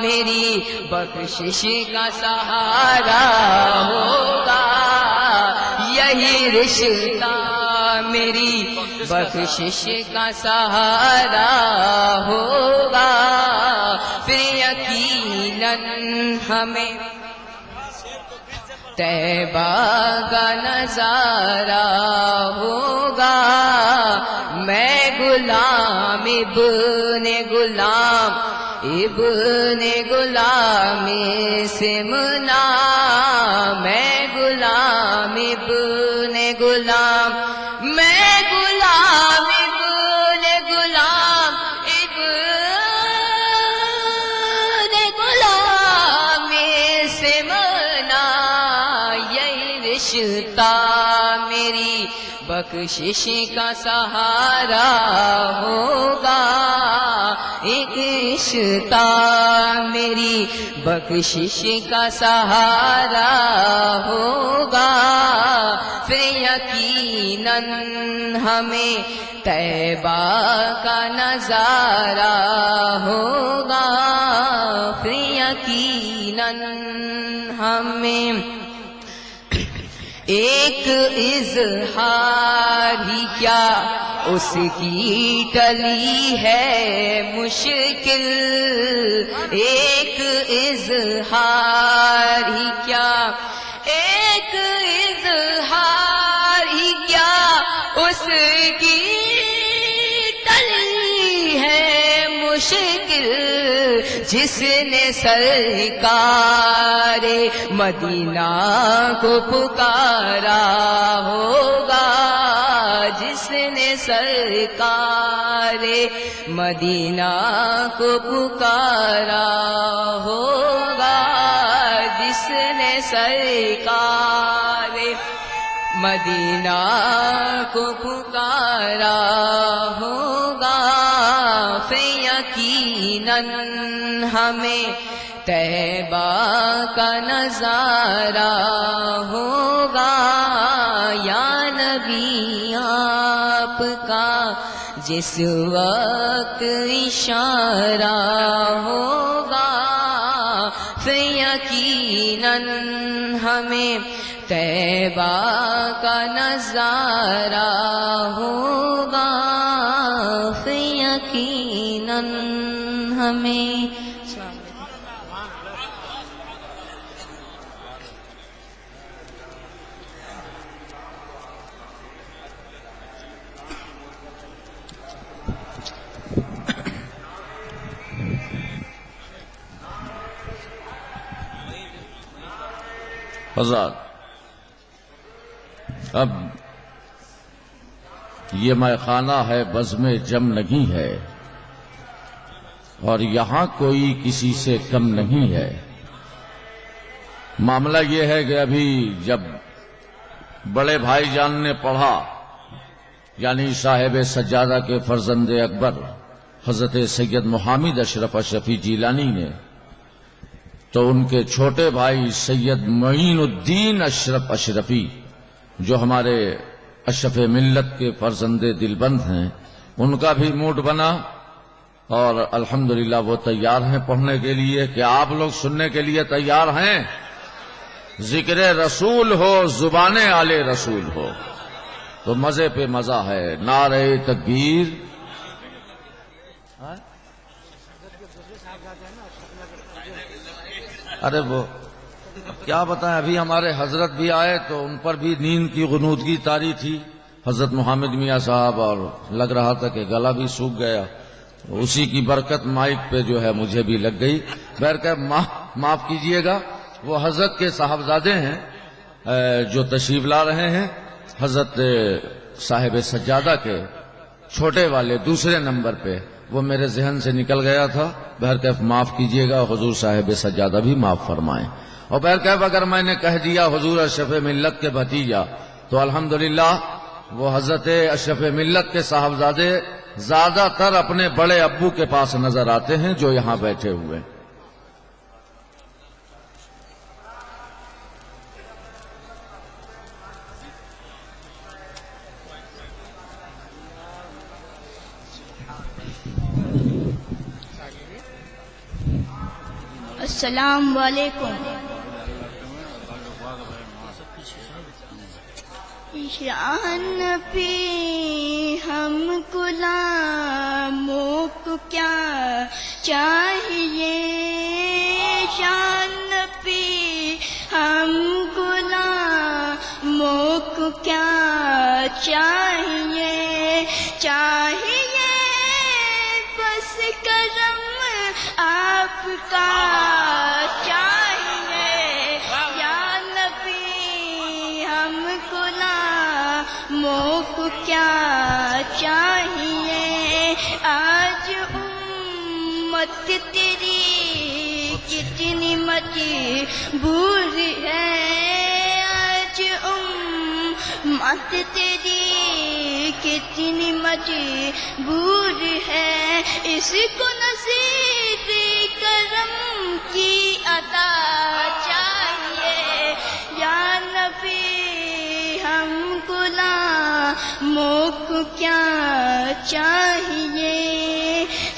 میری بخشش کا سہارا ہوگا یہی رشتہ میری بخشش کا سہارا ہوگا پھر یقیناً ہمیں طیبہ کا نظارہ ہوگا میں غلام ابن غلام سے منا میں غلام ابن غلام میں غلام ابن غلام سے منا یہی رشتہ میری بخشش کا سہارا ہوگا ایک رشتہ میری بخشش کا سہارا ہوگا پھر یقیناً ہمیں طیبہ کا نظارہ ہوگا پھر یقیناً ہمیں ایک اظہار ہی کیا اس کی ٹلی ہے مشکل ایک اظہار ہی کیا ایک اظہار ہی کیا اس کی ٹلی ہے مشکل جس نے سرکار مدینہ کو پکارا ہوگا جس نے سرکار مدینہ کو پکارا ہوگا جس نے سرکار مدینہ کو پکارا ہوگا پھر یقیناً ہمیں طیبہ کا نظارہ ہوگا یا نبی آپ کا جس وقت اشارہ ہوگا پھر یقیناً ہمیں طیبہ کا نظارہ ہوگا پھر یقیناً ہمیں حضرات اب یہ میخانہ ہے بزم جم نہیں ہے اور یہاں کوئی کسی سے کم نہیں ہے معاملہ یہ ہے کہ ابھی جب بڑے بھائی جان نے پڑھا یعنی صاحب سجادہ کے فرزند اکبر حضرت سید محمد اشرف اشرفی جیلانی نے تو ان کے چھوٹے بھائی سید معین الدین اشرف اشرفی جو ہمارے اشرف ملت کے فرزند دلبند ہیں ان کا بھی موڈ بنا اور الحمدللہ وہ تیار ہیں پڑھنے کے لیے کہ آپ لوگ سننے کے لیے تیار ہیں ذکر رسول ہو زبان آل رسول ہو تو مزے پہ مزہ ہے نعرہ تکبیر ارے وہ کیا بتائیں ابھی ہمارے حضرت بھی آئے تو ان پر بھی نیند کی غنودگی طاری تھی حضرت محمد میاں صاحب اور لگ رہا تھا کہ گلا بھی سوکھ گیا اسی کی برکت مائک پہ جو ہے مجھے بھی لگ گئی بہرکیف معاف کیجئے گا وہ حضرت کے صاحبزادے ہیں جو تشریف لا رہے ہیں حضرت صاحب سجادہ کے چھوٹے والے دوسرے نمبر پہ وہ میرے ذہن سے نکل گیا تھا بہرکیف معاف کیجئے گا حضور صاحب سجادہ بھی معاف فرمائیں اور بہرکیف اگر میں نے کہہ دیا حضور اشرف ملت کے بھتیجا تو الحمدللہ وہ حضرت اشرف ملت کے صاحبزادے زیادہ تر اپنے بڑے ابو کے پاس نظر آتے ہیں جو یہاں بیٹھے ہوئے السلام علیکم شان پہ ہم غلاموں کو کیا چاہیے شان پہ ہم غلام چاہیے چاہیے بس کرم آپ کا چاہیے یا نبی ہم کو ناموں کو کیا چاہیے آج امت تیری کتنی مجبور ہے آج امت تیری کتنی مجبور ہے اس کو نصیب کرم کی عطا چاہیے یا نبی ہم کو ناموں کو کیا چاہیے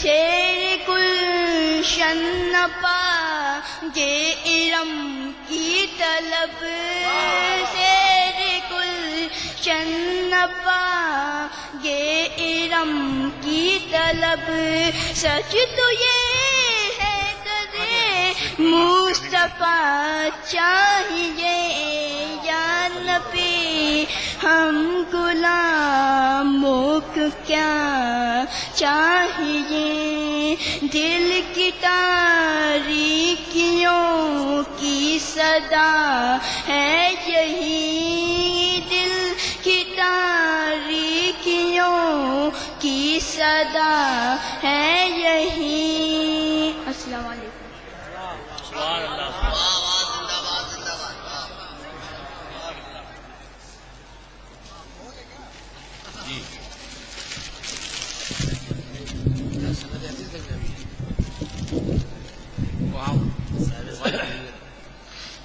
شیر گلشن نہ پاگے ارم کی طلب شیر گلشن نہ پاگے ارم کی طلب سچ تو یہ ہے درے مصطفیٰ چاہیے یا نبی ہم غلاموں کو کیا چاہیے دل کی تاریکیوں کی صدا ہے یہی دل کی تاریکیوں کی صدا ہے یہی السلام علیکم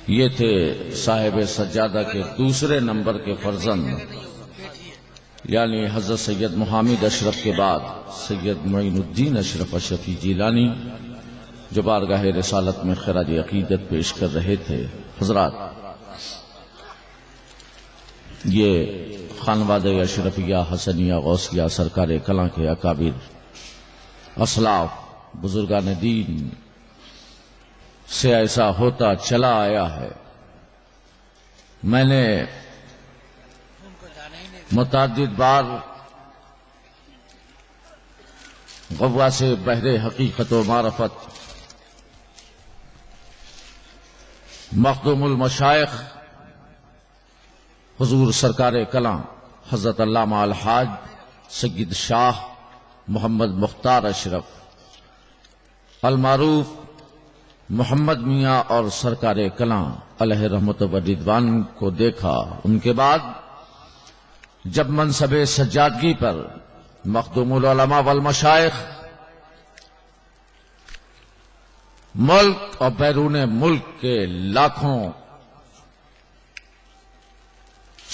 یہ تھے صاحب سجادہ کے دوسرے نمبر کے فرزند یعنی حضرت سید محمد اشرف کے بعد سید معین الدین اشرف اشرفی جیلانی جو بارگاہ رسالت میں خراج عقیدت پیش کر رہے تھے. حضرات، یہ خانوادہ اشرفیہ حسنیہ غوثیہ سرکار کلاں کے اکابر اسلاف بزرگان دین سے ایسا ہوتا چلا آیا ہے. میں نے متعدد بار غواص بحر حقیقت و معرفت مخدوم المشائخ حضور سرکار کلاں حضرت علامہ الحاج سید شاہ محمد مختار اشرف المعروف محمد میاں اور سرکار کلاں علیہ رحمت و رضوان کو دیکھا. ان کے بعد جب منصب سجادگی پر مخدوم العلماء والمشائخ ملک اور بیرون ملک کے لاکھوں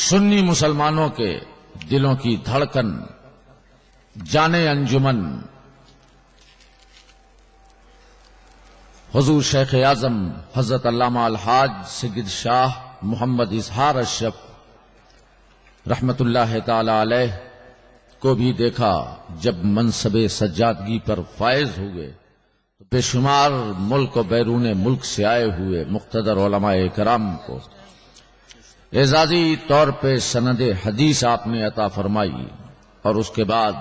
سنی مسلمانوں کے دلوں کی دھڑکن جانے انجمن حضور شیخ اعظم حضرت علامہ الحاج سید شاہ محمد اظہار اشرف رحمت اللہ تعالی علیہ کو بھی دیکھا. جب منصب سجادگی پر فائز ہوئے تو بے شمار ملک و بیرون ملک سے آئے ہوئے مقتدر علماء کرام کو اعزازی طور پہ سند حدیث آپ نے عطا فرمائی اور اس کے بعد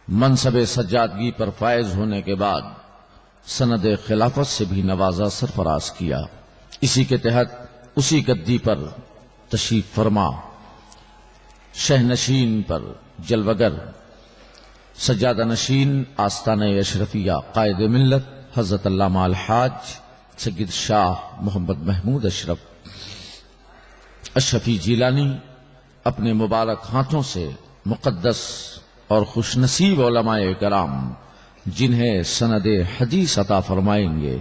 منصب سجادگی پر فائز ہونے کے بعد سند خلافت سے بھی نوازا سرفراز کیا. اسی کے تحت اسی گدی پر تشریف فرما شہنشین پر جلوگر سجادہ نشین آستانہ اشرفیہ قائد ملت حضرت علامہ الحاج سید شاہ محمد محمود اشرف اشرفی جیلانی اپنے مبارک ہاتھوں سے مقدس اور خوش نصیب علماء کرام جنہیں سند حدیث عطا فرمائیں گے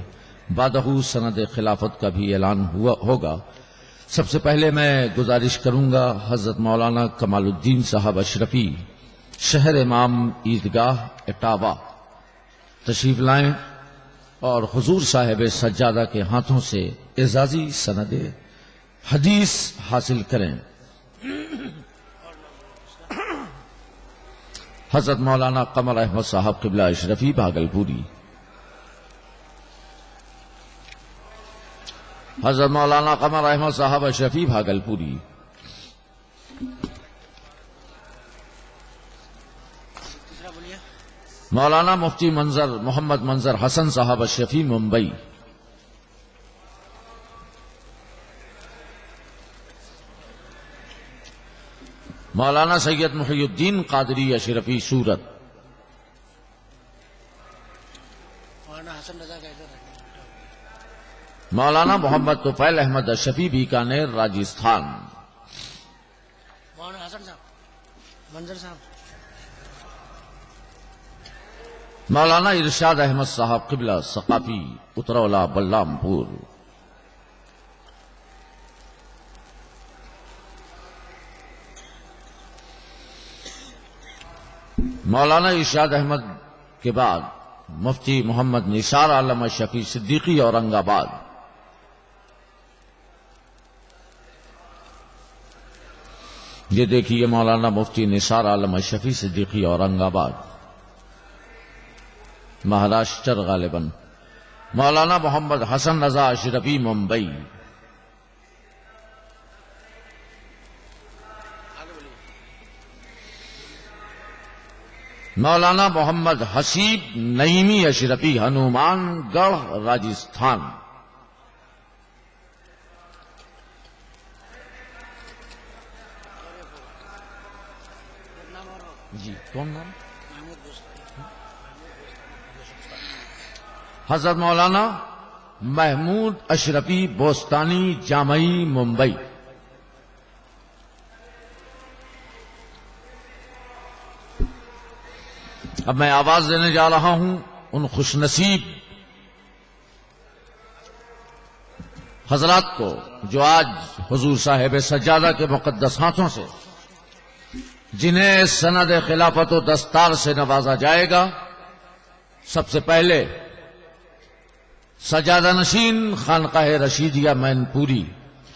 بعدہ سند خلافت کا بھی اعلان ہوگا. سب سے پہلے میں گزارش کروں گا حضرت مولانا کمال الدین صاحب اشرفی شہر امام عیدگاہ اٹاوہ تشریف لائیں اور حضور صاحب سجادہ کے ہاتھوں سے اعزازی سند حدیث حاصل کریں. حضرت مولانا قمر احمد صاحب قبلہ اشرفی بھاگلپوری. حضرت مولانا قمر احمد صاحب اشرفی بھاگلپوری. مولانا مفتی محمد منظر حسن صاحب اشرفی ممبئی، مولانا سید محی الدین قادری اشرفی سورت، مولانا محمد طفیل احمد اشرفی بیکانیر راجستھان، مولانا ارشاد احمد صاحب قبلہ ثقافی اترولہ بلرام پور، مولانا ارشاد احمد کے بعد مفتی محمد نثار عالم شفیع صدیقی اورنگ آباد، یہ دیکھیے مولانا مفتی نثار عالم شفیع صدیقی اورنگ آباد، مہاراشٹر غالباً، مولانا محمد حسن رضا اشرفی ممبئی، مولانا محمد حسیب نعیمی اشرفی ہنومان گڑھ راجستھان، جی کون نام؟ حضرت مولانا محمود اشرفی بوستانی جامعی ممبئی، اب میں آواز دینے جا رہا ہوں ان خوش نصیب حضرات کو جو آج حضور صاحب سجادہ کے مقدس ہاتھوں سے جنہیں سند خلافت و دستار سے نوازا جائے گا۔ سب سے پہلے سجادہ نشین خانقاہ رشیدیہ مین پوری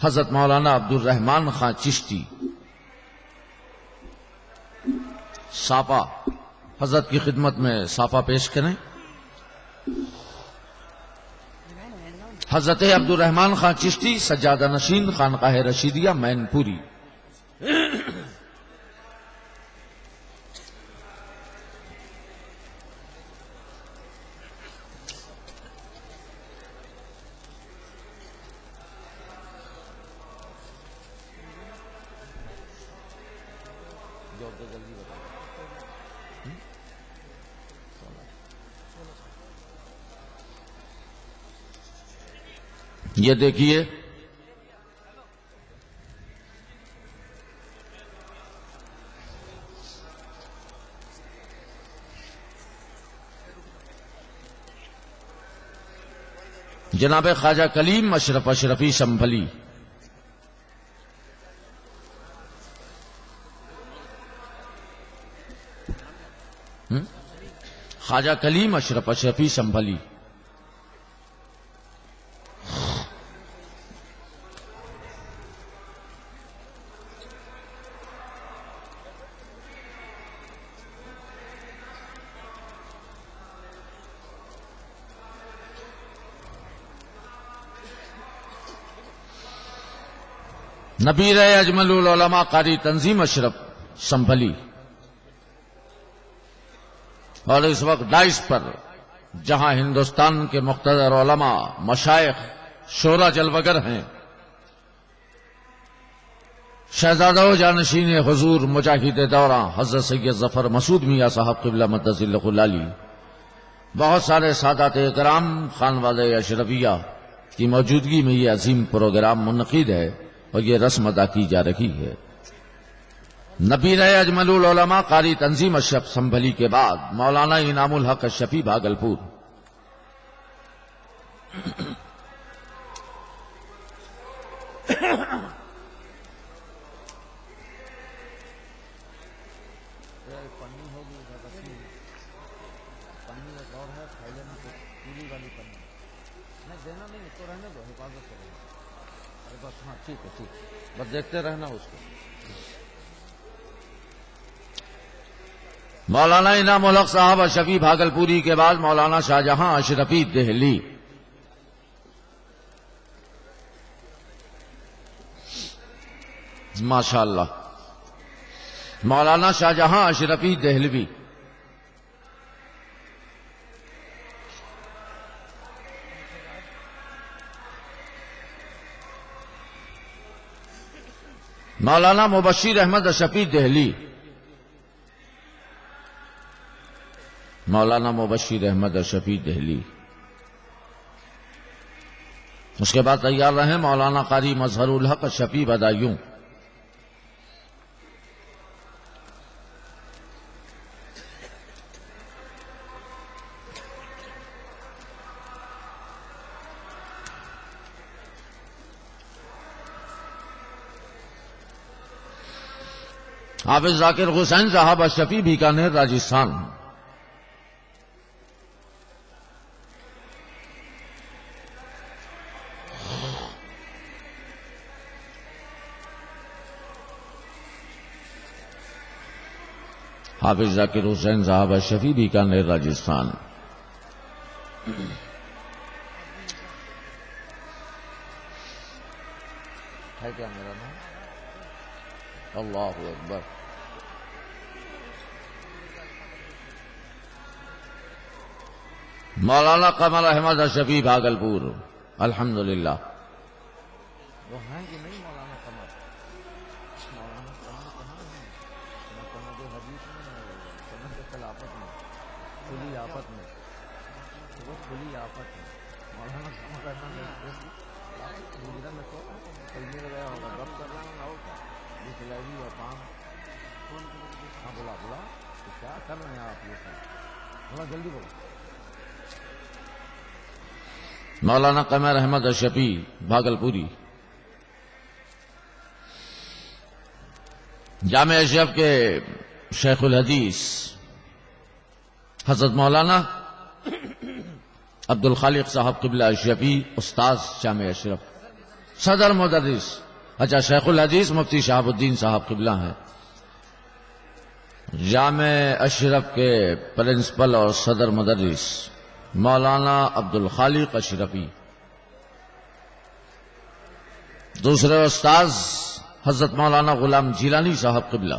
حضرت مولانا عبد الرحمن خان چشتی صافہ، حضرت کی خدمت میں صافہ پیش کریں۔ حضرت عبد الرحمن خان چشتی سجادہ نشین خانقاہ رشیدیہ مین پوری۔ یہ دیکھیے جناب خواجہ کلیم اشرف اشرفی شمبھلی، خواجہ کلیم اشرف اشرفی شمبھلی، نبیر اجمل العلماء قاری تنظیم اشرف شمبھلی، اور اس وقت ڈائس پر جہاں ہندوستان کے مقتدر علماء، مشائخ، شورا جلوگر ہیں، شہزادہ و جانشین حضور مجاہد دورہ حضرت سید ظفر مسعود میاں صاحب قبلہ مدظ اللہ العالی، بہت سارے سادات اکرام، خانوادہ اشرفیہ کی موجودگی میں یہ عظیم پروگرام منعقد ہے اور یہ رسم ادا کی جا رہی ہے۔ نبیر اجمل العلماء قاری تنظیم اشرف شمبھلی کے بعد مولانا انعام الحق اشرفی بھاگلپور، بس دیکھتے رہنا اس کو۔ مولانا انعام الحق صاحب اشرفی بھاگلپوری کے بعد مولانا شاہجہاں اشرفی دہلی، ماشاءاللہ، مولانا شاہجہاں اشرفی دہلوی، مولانا مبشر احمد اشرفی دہلی، مولانا مبشر احمد اشرفی دہلی۔ اس کے بعد تیار رہیں مولانا قاری مظہر الحق اشرفی بدایوں۔ حافظ ذاکر حسین صاحب اشرفی بیکانیر راجستھان۔ حافظ ذاکر حسین صاحب اشرفی بیکانیر راجستھان۔ ہے کیا میرا نام؟ اللہ اکبر۔ مولانا قمر احمد اشرفی بھاگلپور، الحمدللہ۔ وہ ہیں کہ نہیں مولانا قمر؟ مولانا قمر کہاں ہیں؟ سند حدیث میں، سند خلافت میں، کھلی آفت میں، وہ کھلی آفت میں مولانا قمر کہنا نہیں۔ گجرا میں تو کلمی لگایا ہوگا، رب کر رہا ہوں اور بسلائی اور پام۔ ہاں بولا بولا کیا کر رہے ہیں آپ؟ یہ سب بولا جلدی بولو۔ مولانا قمر احمد اشرفی بھاگلپوری، جامع اشرف کے شیخ الحدیث حضرت مولانا عبد الخالق صاحب قبلہ اشرفی، استاذ جامع اشرف، صدر مدرس۔ اچھا، شیخ الحدیث مفتی شہاب الدین صاحب قبلہ ہیں، جامع اشرف کے پرنسپل اور صدر مدرس مولانا عبد الخالق اشرفی۔ دوسرے استاذ حضرت مولانا غلام جیلانی صاحب قبلہ۔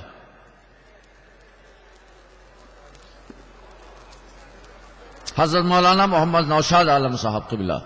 حضرت مولانا محمد نوشاد عالم صاحب قبلہ۔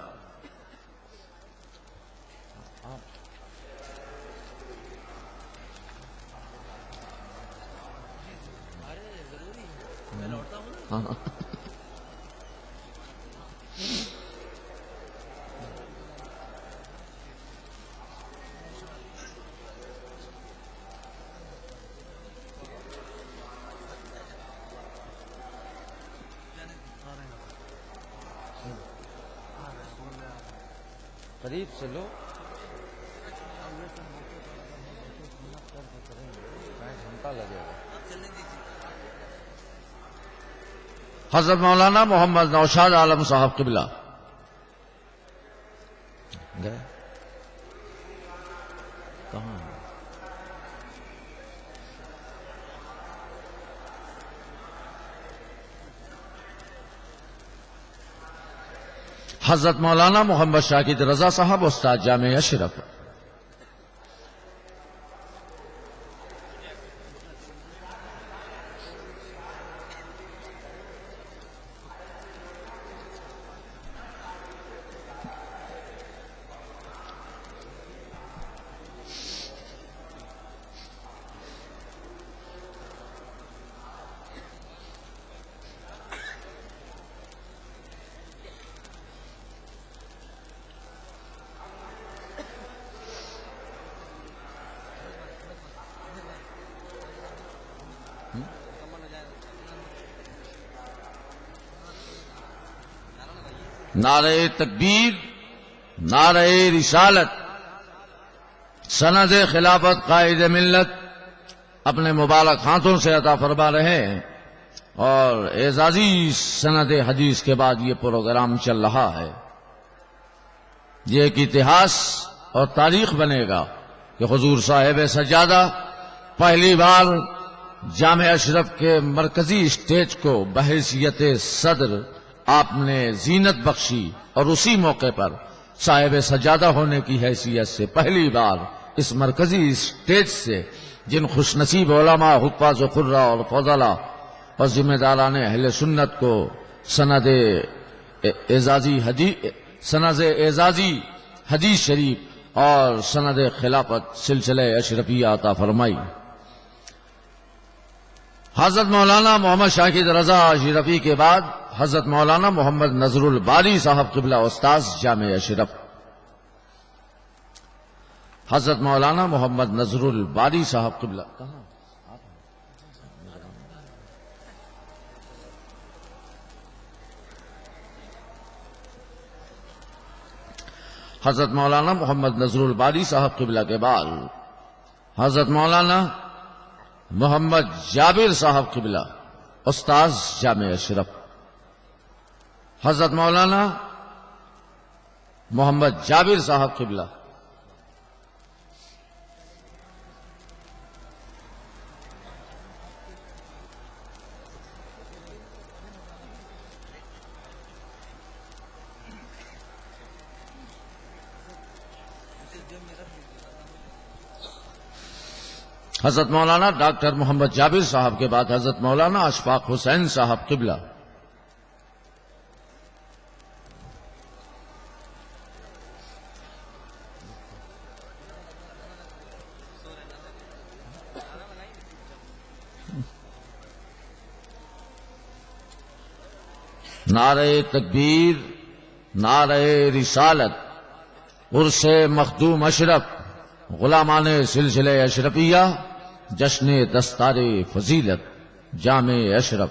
قریب سے لو، گھنٹہ لگے گا۔ حضرت مولانا محمد نوشاد عالم صاحب قبلہ گئے کہاں؟ حضرت مولانا محمد شاکر رضا صاحب استاد جامع اشرف۔ نعرہ تکبیر، نعرہ رسالت، سند خلافت قائد ملت اپنے مبارک ہاتھوں سے عطا فرما رہے ہیں، اور اعزازی سند حدیث کے بعد یہ پروگرام چل رہا ہے۔ یہ ایک اتہاس اور تاریخ بنے گا کہ حضور صاحب سجادہ پہلی بار جامع اشرف کے مرکزی اسٹیج کو بحیثیت صدر آپ نے زینت بخشی، اور اسی موقع پر صاحب سجادہ ہونے کی حیثیت سے پہلی بار اس مرکزی اسٹیج سے جن خوش نصیب علماء، حفاظ و قراء اور فضلاء اور ذمہ داران اہل سنت کو سند اعزازی حدیث شریف اور سند خلافت سلسلہ اشرفیہ عطا فرمائی۔ حضرت مولانا محمد شاکر رضا اشرفی کے بعد حضرت مولانا محمد نظر الباری صاحب قبلہ استاذ جامع اشرف۔ حضرت مولانا محمد نظر الباری صاحب قبلہ حضرت مولانا محمد نظر الباری صاحب قبلہ کے بعد حضرت مولانا محمد جابر صاحب قبلہ استاذ جامع اشرف۔ حضرت مولانا محمد جابر صاحب قبلہ حضرت مولانا ڈاکٹر محمد جابر صاحب کے بعد حضرت مولانا اشفاق حسین صاحب قبلہ۔ نعرہ تکبیر، نعرہ رسالت، عرس مخدوم اشرف، غلامان سلسلہ اشرفیہ، جشن دستار فضیلت جامع اشرف۔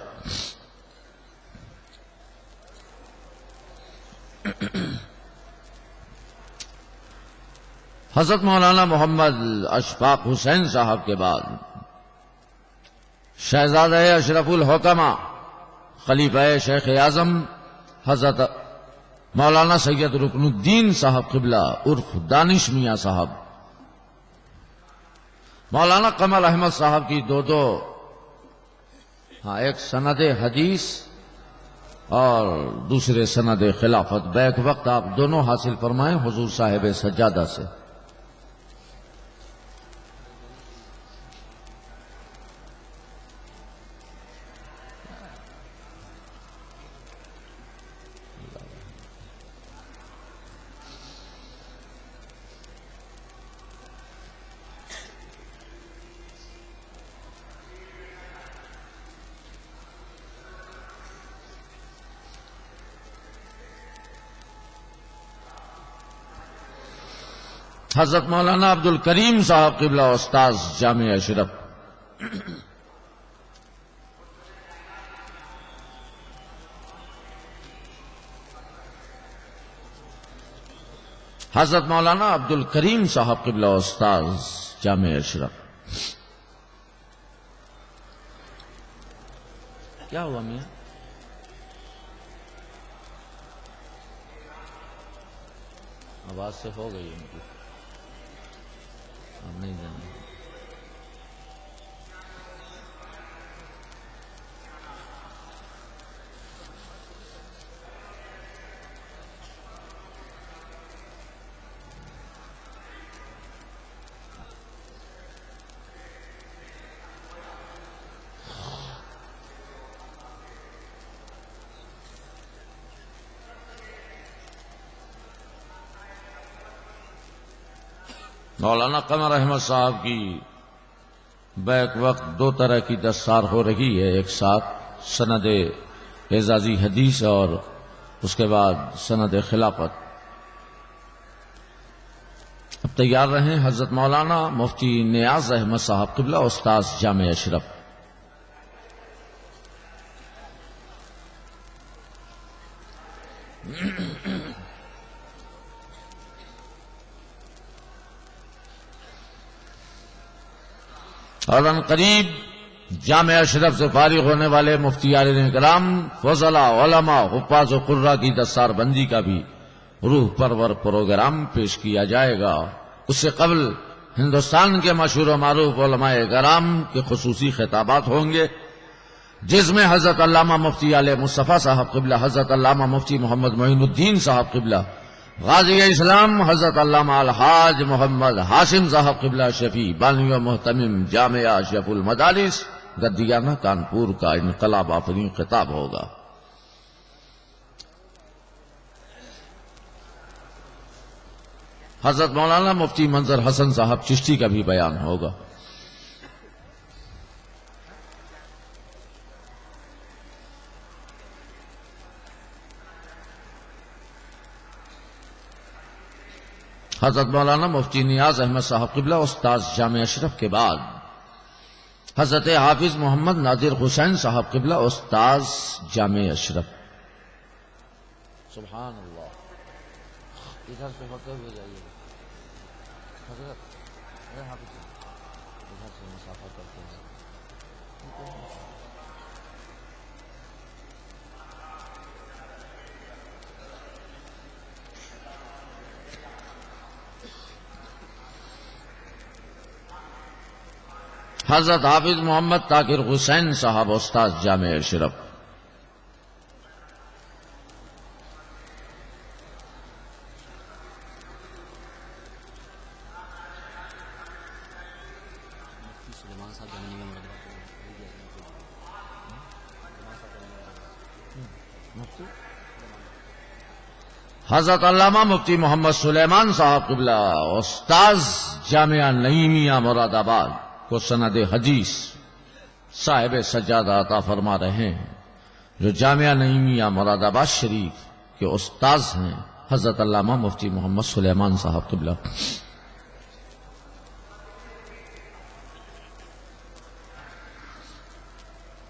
حضرت مولانا محمد اشفاق حسین صاحب کے بعد شہزادہ اشرف الحکمہ، خلیفہ شیخ اعظم حضرت مولانا سید رکن الدین صاحب قبلہ عرف دانش میاں صاحب۔ مولانا قمر احمد صاحب کی دو ایک سند حدیث اور دوسرے سند خلافت بیک وقت آپ دونوں حاصل فرمائیں حضور صاحب سجادہ سے۔ حضرت مولانا عبد الکریم صاحب قبلہ استاذ جامع اشرف۔ حضرت مولانا عبد الکریم صاحب قبلہ استاذ جامع اشرف۔ کیا ہوا میاں؟ آواز سے ہو گئی ان کی، اب نہیں جانا۔ مولانا قمر احمد صاحب کی بیک وقت دو طرح کی دستار ہو رہی ہے، ایک ساتھ سند اعزازی حدیث اور اس کے بعد سند خلافت۔ اب تیار رہیں حضرت مولانا مفتی نیاز احمد صاحب قبلہ استاذ جامع اشرف۔ اور ان قریب جامع اشرف سے فارغ ہونے والے مفتی عالم کرام، فضلاء، علماء، حفاظ و قراء کی دستار بندی کا بھی روح پرور پروگرام پیش کیا جائے گا۔ اس سے قبل ہندوستان کے مشہور و معروف علماء کرام کے خصوصی خطابات ہوں گے، جس میں حضرت علامہ مفتی علیہ مصطفیٰ صاحب قبلہ، حضرت علامہ مفتی محمد معین الدین صاحب قبلہ، غازی اسلام حضرت علامہ الحاج محمد حاشم صاحب قبلہ شفیع بانی و محتمم جامعہ اشرف المدارس گدیانہ کانپور کا انقلاب آفرین خطاب ہوگا۔ حضرت مولانا مفتی منظر حسن صاحب چشتی کا بھی بیان ہوگا۔ حضرت مولانا مفتی نیاز احمد صاحب قبلہ استاذ جامع اشرف کے بعد حضرت حافظ محمد نادر حسین صاحب قبلہ استاذ جامع اشرف۔ سبحان اللہ، ادھر سے ہوتے ہوئے جائیے حضرت، ادھر سے مسافہ کرتے ہیں۔ حضرت حافظ محمد طاہر حسین صاحب استاذ جامع اشرف۔ حضرت علامہ مفتی محمد سلیمان صاحب قبلہ استاذ جامعہ نعیمیہ مراد آباد کو سند حدیث صاحب سجادہ عطا فرما رہے ہیں، جو جامعہ نعیمیہ مراد آباد شریف کے استاذ ہیں حضرت علامہ مفتی محمد سلیمان صاحب قبلہ۔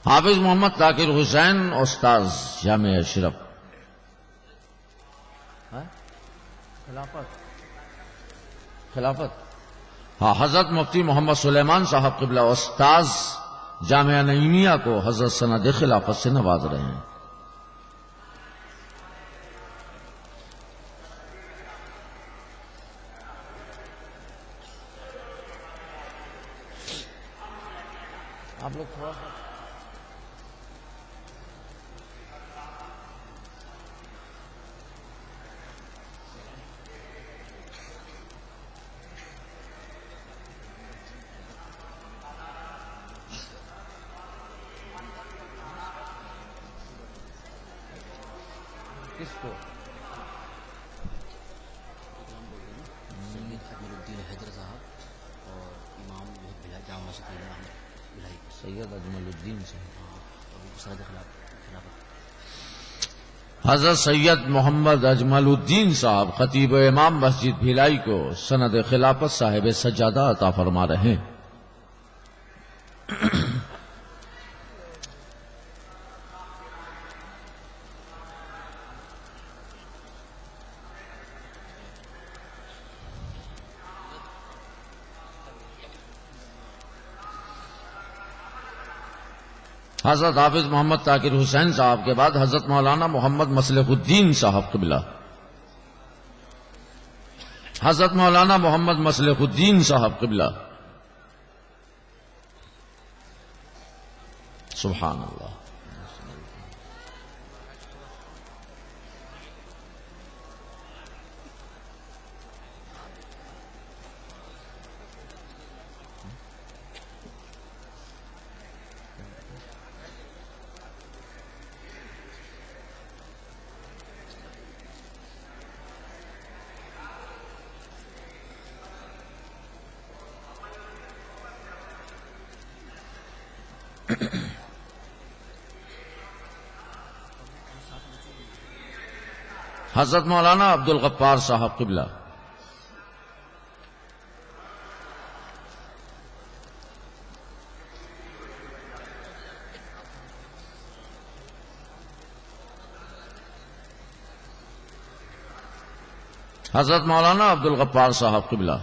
حافظ محمد طاہر حسین استاذ جامع اشرف۔ خلافت ہاں، حضرت مفتی محمد سلیمان صاحب قبلہ استاذ جامعہ نعیمیہ کو حضرت سند خلافت سے نواز رہے ہیں۔ آپ لوگ تھوڑا سا کس کو سید اجمل الدین صاحب، حضرت سید محمد اجمل الدین صاحب خطیب امام مسجد بھیلائی کو سند خلافت صاحب سجادہ عطا فرما رہے ہیں۔ حضرت حافظ محمد طاہر حسین صاحب کے بعد حضرت مولانا محمد مصلح الدین صاحب قبلہ۔ حضرت مولانا محمد مصلح الدین صاحب قبلہ۔ سبحان اللہ۔ حضرت مولانا عبد الغفار صاحب قبلہ۔ حضرت مولانا عبد الغفار صاحب قبلہ۔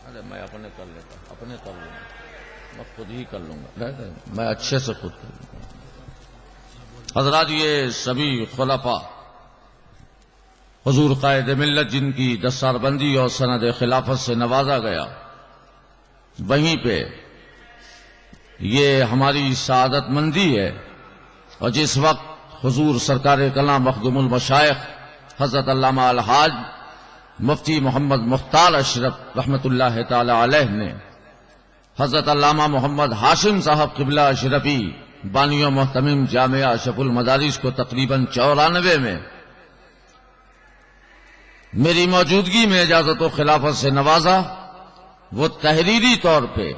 ارے میں اپنے کر لیتا، اپنے کر لوں۔ میں خود ہی کر لوں گا، میں اچھے سے خود کر لوں گا۔ حضرات، یہ سبھی خلفاء حضور قائد ملت جن کی دستار بندی اور سند خلافت سے نوازا گیا، وہیں پہ یہ ہماری سعادت مندی ہے۔ اور جس وقت حضور سرکار کلام مخدوم المشائخ حضرت علامہ الحاج مفتی محمد مختار اشرف رحمۃ اللہ تعالی علیہ نے حضرت علامہ محمد ہاشم صاحب قبلہ اشرفی بانی و محتمم جامعہ اشرف المدارس کو تقریباً 94 میں میری موجودگی میں اجازت و خلافت سے نوازا، وہ تحریری طور پہ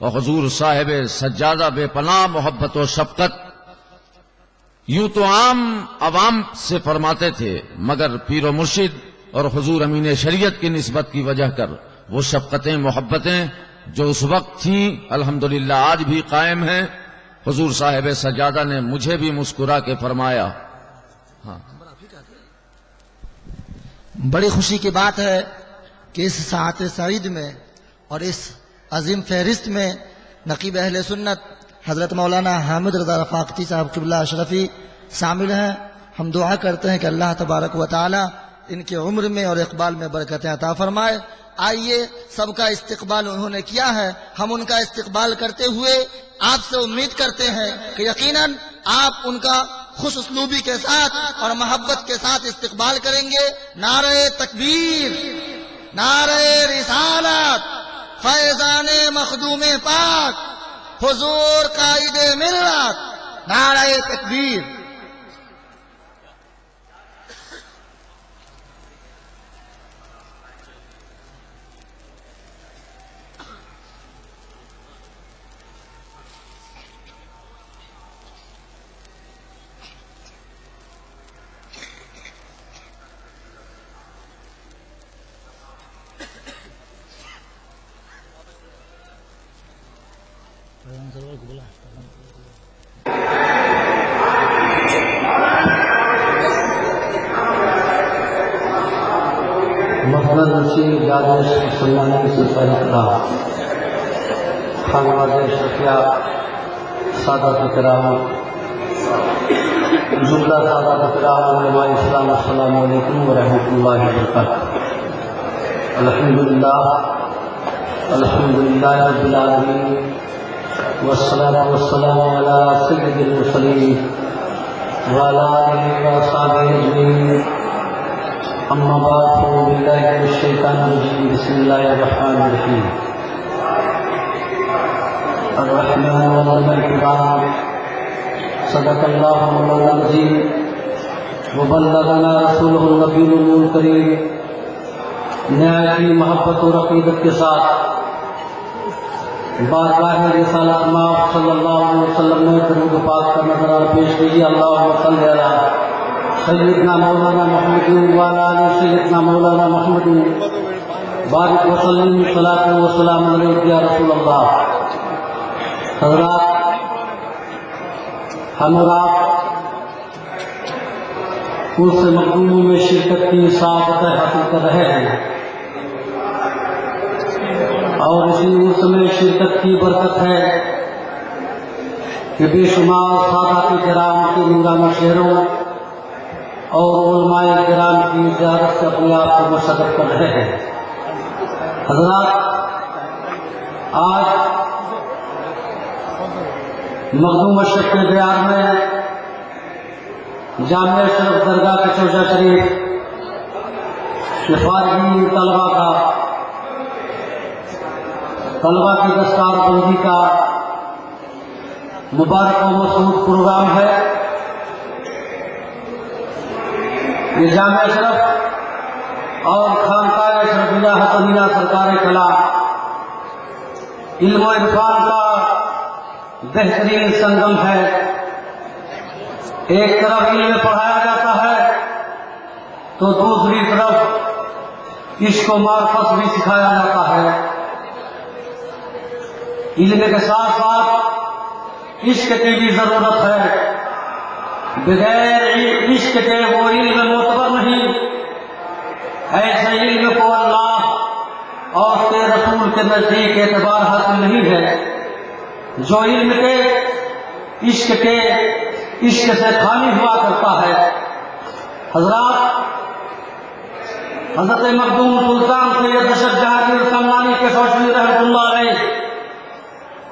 اور حضور صاحب سجادہ بے پناہ محبت و شفقت یوں تو عام عوام سے فرماتے تھے، مگر پیر و مرشد اور حضور امین شریعت کی نسبت کی وجہ کر وہ شفقتیں محبتیں جو اس وقت تھیں الحمدللہ آج بھی قائم ہیں۔ حضور صاحب سجادہ نے مجھے بھی مسکرا کے فرمایا، بڑی خوشی کی بات ہے کہ اس ساعت سعید میں اور اس عظیم فہرست میں نقیب اہل سنت حضرت مولانا حامد رضا رفاقتی صاحب قبلہ اشرفی شامل ہیں۔ ہم دعا کرتے ہیں کہ اللہ تبارک و تعالی ان کے عمر میں اور اقبال میں برکتیں عطا فرمائے۔ آئیے، سب کا استقبال انہوں نے کیا ہے، ہم ان کا استقبال کرتے ہوئے آپ سے امید کرتے ہیں کہ یقیناً آپ ان کا خوش اسلوبی کے ساتھ اور محبت کے ساتھ استقبال کریں گے۔ نعرہ تکبیر، نعرہ رسالت، فیضان مخدوم پاک، حضور قائد ملت، نعرہ تکبیر۔ محمد رشید یادش سلانی سے پہلے خانواد شفیع سادات کرام جملہ سادات کرام علماء اسلام، السلام علیکم ورحمۃ اللہ وبرکاتہ۔ الحمدللہ رب العالمین والصلاة والسلام علی سید المرسلین وعلی آلہ وصحبہ اجمعین، اما بعد فاعوذ باللہ من الشیطان الرجیم، بسم اللہ الرحمن الرحیم۔ الرحمن والعلم الکرام، صدق اللہ مولانا العظیم وبلغنا رسولہ النبی الکریم۔ نہایت ہی محبت اور عقیدت کے ساتھ بارگاہ رسالت مآب صلی اللہ علیہ وسلم میں درود پاک کا نظرانہ پیش کیجیے۔ اللہم صلی علی سیدنا مولانا محمد وعلی آل سیدنا مولانا محمد بارک وسلم، صلاۃ و سلام علیک یا رسول اللہ۔ حضرات، ہم اور آپ اس مقدوم میں شرکت کی سعادت حاصل کر رہے ہیں، اور اسی عرص میں شرکت کی برکت ہے کہ بے شمار سادات کرام کے نورانی چہروں اور علماء کرام کی زیارت سے اپنے آپ کو مشرف کر رہے ہیں۔ حضرات، آج مخدوم اشرف کے دیار میں جامعہ اشرف درگاہ کے شوشہ شریف کے فارغین طلبہ کا طلبہ کی دستار بندی کا مبارک و مسعود پروگرام ہے۔ یہ جامعہ اشرف اور خانقاہ اشرفیہ حسنیہ سرکار کلام علم و عرفان کا بہترین سنگم ہے۔ ایک طرف علم پڑھایا جاتا ہے تو دوسری طرف عشق و معرفت بھی سکھایا جاتا ہے۔ علم کے ساتھ ساتھ عشق کی بھی ضرورت ہے، بغیر عشق کے وہ علم معتبر نہیں۔ ایسے علم کو اللہ اور اس کے رسول کے نزدیک اعتبار حاصل نہیں ہے جو علم کے عشق سے خالی ہوا کرتا ہے. حضرات، حضرت مخدوم سلطان سید اشرف جہانگیر سمنانی کشوشی رحمۃ اللہ علیہ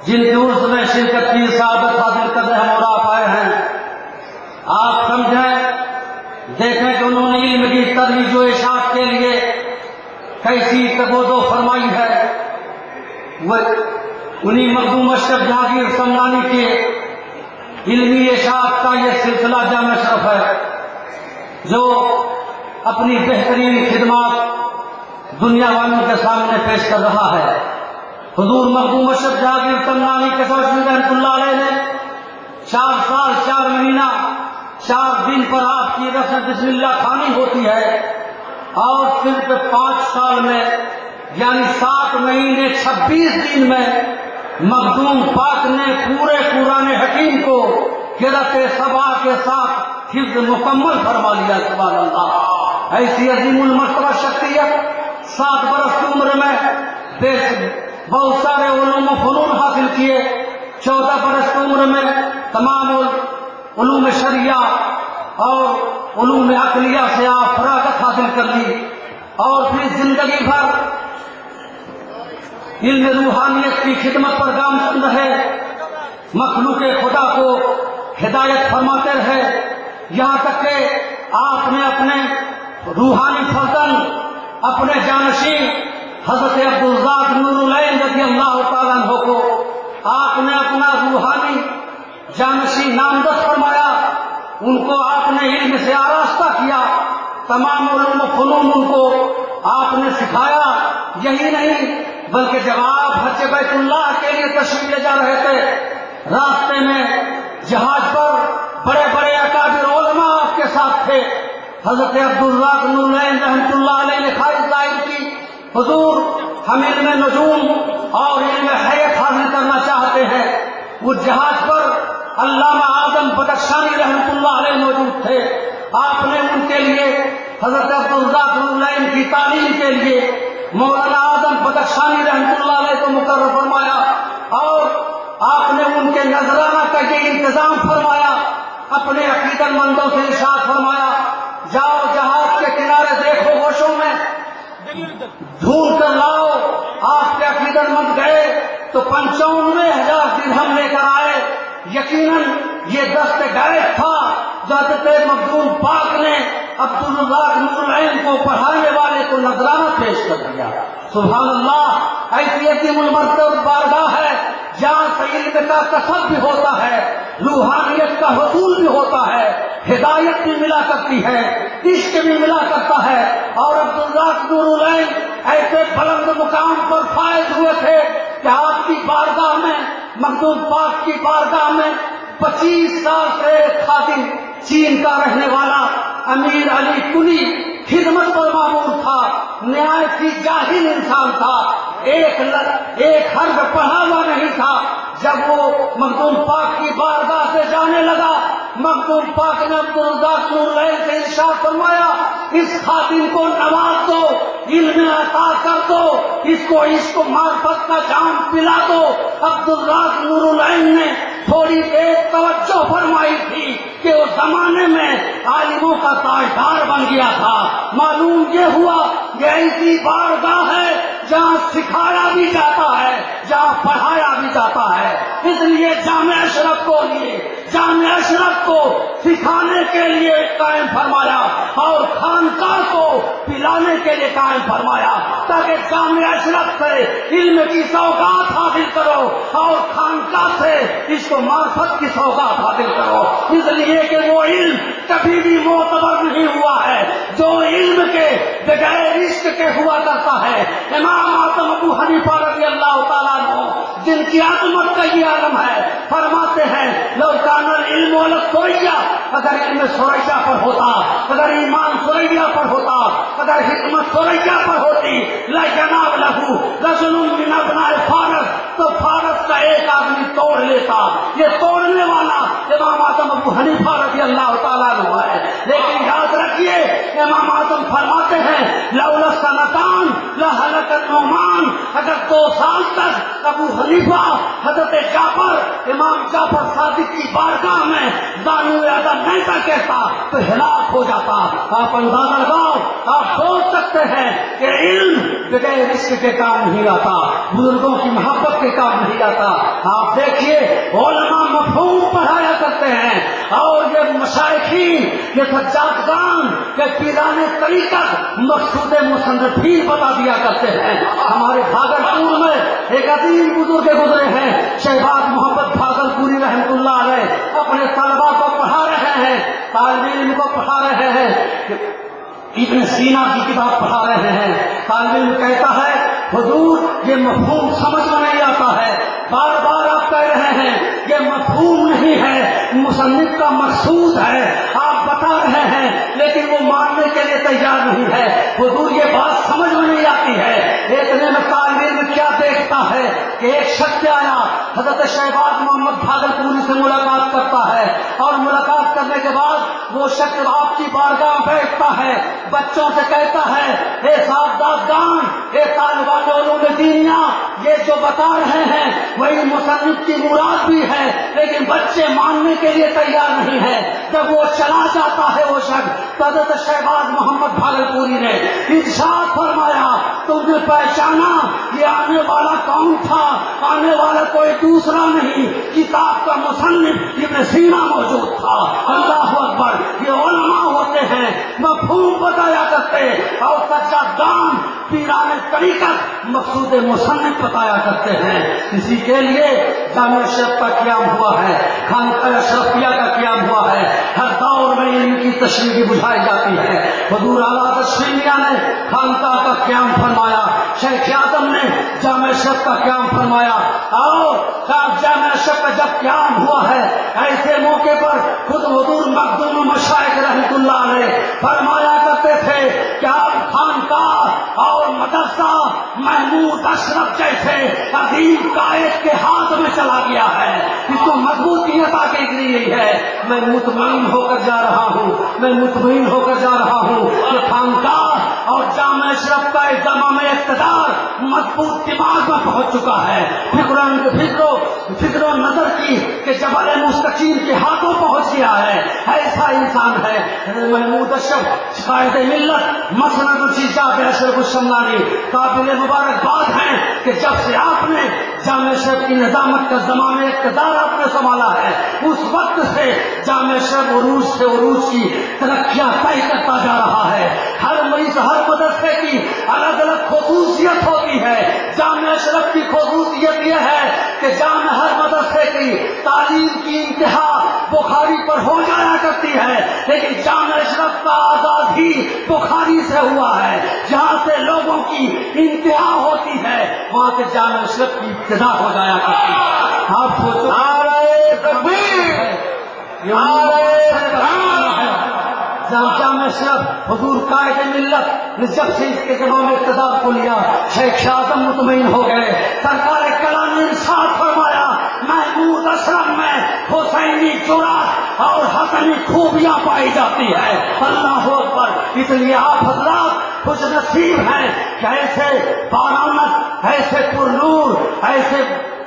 جن کے عرس میں شرکت کی سعادت حاصل کرنے ہم اور آپ آئے ہیں، آپ سمجھیں، دیکھیں کہ انہوں نے علم کی ترویج و اشاعت کے لیے کیسی تگودو فرمائی ہے. وہ انہی مخدوم اشرف جہانگیر سمنانی کے علمی اشاعت کا یہ سلسلہ جامع شرف ہے جو اپنی بہترین خدمات دنیا والوں کے سامنے پیش کر رہا ہے. حضور مخدوم اشرف جہانگیر سمنانی کشوشی رحمۃ اللہ علیہ نے 4 سال 4 مہینہ 4 دن پر آپ کی رسم بسم اللہ خوانی ہوتی ہے، اور صرف 5 سال میں یعنی 7 مہینے 26 دن میں مخدوم پاک نے پورے قرآن حکیم کو قرأت سبع کے ساتھ حفظ مکمل فرما لیا. سبحان اللہ. ایسی عظیم المرتبہ شخصیت 7 برس کی عمر میں بہت سارے علوم و فنون حاصل کیے. 14 برس کی عمر میں تمام علوم شریعہ اور علوم عقلیہ سے آپ فراغت حاصل کر لی، اور پھر زندگی بھر علم روحانیت کی خدمت پر گامزن رہے، مخلوق خدا کو ہدایت فرماتے رہے، یہاں تک کہ آپ نے اپنے روحانی فرزند، اپنے جانشین حضرت عبدالذات نور العین رضی اللہ تعالیٰ عنہ کو آپ نے اپنا روحانی جانشین نامزد فرمایا. ان کو آپ نے علم سے آراستہ کیا، تمام علوم و فنون ان کو آپ نے سکھایا. یہی نہیں بلکہ جب آپ حج بیت اللہ کے لیے تشریف لے جا رہے تھے، راستے میں جہاز پر بڑے بڑے اکابر علماء آپ کے ساتھ تھے. حضرت عبدالذات نور العین رحمۃ اللہ علیہ نے خواہش ظاہر کی، حضور ہم علم نجوم اور علم حیات حاصل کرنا چاہتے ہیں. اس جہاز پر علامہ اعظم بدخشانی رحمۃ اللہ علیہ موجود تھے. آپ نے ان کے لیے حضرت عبدالذات نور العین کی تعلیم کے لیے مولانا اعظم بدخشانی رحمۃ اللہ علیہ کو مقرر فرمایا، اور آپ نے ان کے نذرانہ کا یہ انتظام فرمایا. اپنے عقیدت مندوں سے ارشاد فرمایا، جاؤ جہاز کے کنارے دیکھو ہوشوں میں ڈھونڈ کر لاؤ. آپ کے عقیدت مند گئے تو 95,000 درہم لے کر آئے. یقیناً یہ دست غائب تھا جو حضرت مخدوم پاک نے عبدالذات نور العین کو پڑھانے والے کو نذرانہ پیش کر دیا. سبحان اللہ. ایسی عظیم المرتبہ بارگاہ ہے جہاں سے علم کا کسب بھی ہوتا ہے، روحانیت کا حصول بھی ہوتا ہے، ہدایت بھی ملا کرتی ہے، عشق بھی ملا کرتا ہے. اور عبدالذات نور العین ایسے بلند مقام پر فائز ہوئے تھے کہ آپ کی بارگاہ میں، مخدوم پاک کی بارگاہ میں 25 سال سے خادم چین کا رہنے والا امیر علی کلی خدمت پر معمور تھا. نہایت ہی جاہل انسان تھا، ایک حرف پڑھا ہوا نہیں تھا. جب وہ مخدوم پاک کی بارگاہ سے جانے لگا، مخدوم پاک نے عبدالذات نور العین سے ارشاد فرمایا، اس خادم کو نواز دو، علم عطا کر دو، اس کو عشق و معرفت کا جام پلا دو. عبدالذات نور العین نے تھوڑی دیر توجہ فرمائی تھی کہ اس زمانے میں عالموں کا تاجدار بن گیا تھا. معلوم یہ ہوا کہ ایسی بارگاہ ہے جہاں سکھایا بھی جاتا ہے، جہاں پڑھایا بھی جاتا ہے. اس لیے جامع اشرف کو سکھانے کے لیے قائم فرمایا اور خانقاہ کو پلانے کے لیے قائم فرمایا، تاکہ جامع اشرف سے علم کی سوغات حاصل کرو اور خانقاہ سے اس کو معرفت کی سوغات حاصل کرو. اس لیے کہ وہ علم کبھی بھی معتبر نہیں ہوا ہے جو علم کے بغیر عشق کے ہوا کرتا ہے. امام اعظم ابو حنیفہ رضی اللہ تعالیٰ عنہ جن کی عظمت کا یہ عالم ہے، فرماتے ہیں لو کان العلم والثریا، اگر علم ثریا پر ہوتا، اگر ایمان ثریا پر ہوتا، اگر حکمت ثریا پر ہوتی، لجناب لہو رجل من ابناء فارس، تو فارس کا ایک آدمی توڑ لیتا. یہ توڑنے والا امام اعظم ابو حنیفہ رضی اللہ تعالیٰ عنہ ہے. لیکن یاد رکھیے امام اعظم فرماتے ہیں لولا سنتان لہل حضرت نعمان، حضرت 2 سال تک ابو حنیفہ، حضرت جعفر، امام جعفر صادق کی بارگاہ میں دانو ادب نہیں تھا کہتا تو ہلاک ہو جاتا. آپ اندازہ لگاؤ، آپ سوچ سکتے ہیں کہ علم بغیر عشق کے کام نہیں آتا، بزرگوں کی محبت کے کام نہیں آتا. آپ دیکھیے علماء مفہوم پڑھایا کرتے ہیں، اور یہ مشائخین، یہ سجادگان، یہ پیران طریقت مقصود مصنفین بتا دیا کرتے ہیں. ہمارے بھاگلپور میں ایک عظیم بزرگ گزرے ہیں، شہباز محمد بھاگلپوری رحمۃ اللہ علیہ، اپنے طلبا کو پڑھا رہے ہیں، طالب علم کو پڑھا رہے ہیں، ابن سینا کی کتاب پڑھا رہے ہیں. طالب علم کہتا ہے حضور یہ مفہوم سمجھ میں نہیں آتا ہے. بار بار آپ کہہ رہے ہیں یہ مفہوم نہیں ہے، مصنف کا مقصود ہے، آپ بتا رہے ہیں، لیکن وہ ماننے کے لیے تیار نہیں ہے. حضور یہ بات سمجھ میں نہیں آتی ہے. اتنے میں طالب علم کیا دیکھتا ہے کہ ایک شخص آیا، حضرت شہباز محمد بھاگلپوری سے ملاقات کرتا ہے، اور ملاقات کرنے کے بعد وہ شخص آپ کی بارگاہ بیٹھتا ہے، بچوں سے کہتا ہے اے سعادتگان، اے طالبان علوم دینیا، یہ جو بتا رہے ہیں وہی مصنف کی مراد بھی ہے، لیکن بچے ماننے کے لیے تیار نہیں ہے. جب وہ چلا جاتا ہے وہ شخص، حضرت شہباز محمد بھاگلپوری نے ارشاد فرمایا تم نے پہچانا یہ آنے والا کون تھا؟ آنے والا کوئی دوسرا نہیں، کتاب کا مصنف ابن سینا موجود تھا. اللہ اکبر. یہ علماء ہوتے ہیں مفہوم بتایا کرتے، اور سجادگان پیران طریقت مقصود مصنف بتایا کرتے ہیں. اسی کے لیے جامع اشرف کا قیام ہوا ہے، خانقاہ اشرفیہ کا قیام ہوا ہے. ہر دور میں علم کی تشریح بجھائی جاتی ہے. حضور اعلیٰ تشریفیہ نے خانقاہ کا قیام فرمایا، شیخ اعظم نے جامع اشرف کا قیام فرمایا. اور جامع اشرف کا جب قیام ہوا ہے ایسے موقع پر خود حضور مخدوم مشائخ رحمۃ اللہ علیہ فرمایا کرتے تھے کہ آپ خانقاہ اور مدرسہ محمود اشرف جیسے عظیم قائد کے ہاتھ میں چلا گیا ہے، اس کو مضبوطی عطا کی گئی ہے. میں مطمئن ہو کر جا رہا ہوں، میں مطمئن ہو کر جا رہا ہوں کہ خانقاہ اور جامع اشرف کا اہتمام اقتدار مضبوط دماغ میں پہنچ چکا ہے. فکر و نظر کی کہ جبل مستقیم کے ہاتھوں پہنچ گیا ہے. ایسا انسان ہے محمود اشرف قائد ملت، مسند الشجاع اشرف الشملانی. قابل مبارکباد ہیں کہ جب سے آپ نے جامع اشرف کی نظامت کا زمانہ اقتدار آپ نے سنبھالا ہے، اس وقت سے جامع اشرف عروج سے عروج کی ترقیاں طے کرتا جا رہا ہے. ہر مدرسے کی الگ الگ خصوصیت ہوتی ہے. جامع اشرف کی خصوصیت یہ ہے کہ ہر مدرسے کی تعلیم کی انتہا بخاری پر ہو جایا کرتی ہے، لیکن جامع اشرف کا آغاز ہی بخاری سے ہوا ہے. جہاں سے لوگوں کی انتہا ہوتی ہے وہاں سے جامع اشرف کی ابتدا ہو جایا کرتی ہے. آپ سوچو جامع اشرف حضور قائد ملت نے جب سے اس کے زمام اقتدار کو لیا، شیخ اعظم مطمئن ہو گئے. سرکار کلام نے ارشاد فرمایا محمود اشرف میں حسینی جرات اور حسنی خوبیاں پائی جاتی ہے. اللہ اکبر. اس لیے آپ حضرات خوش نصیب ہیں کہ ایسے بارآمد، ایسے پرنور، ایسے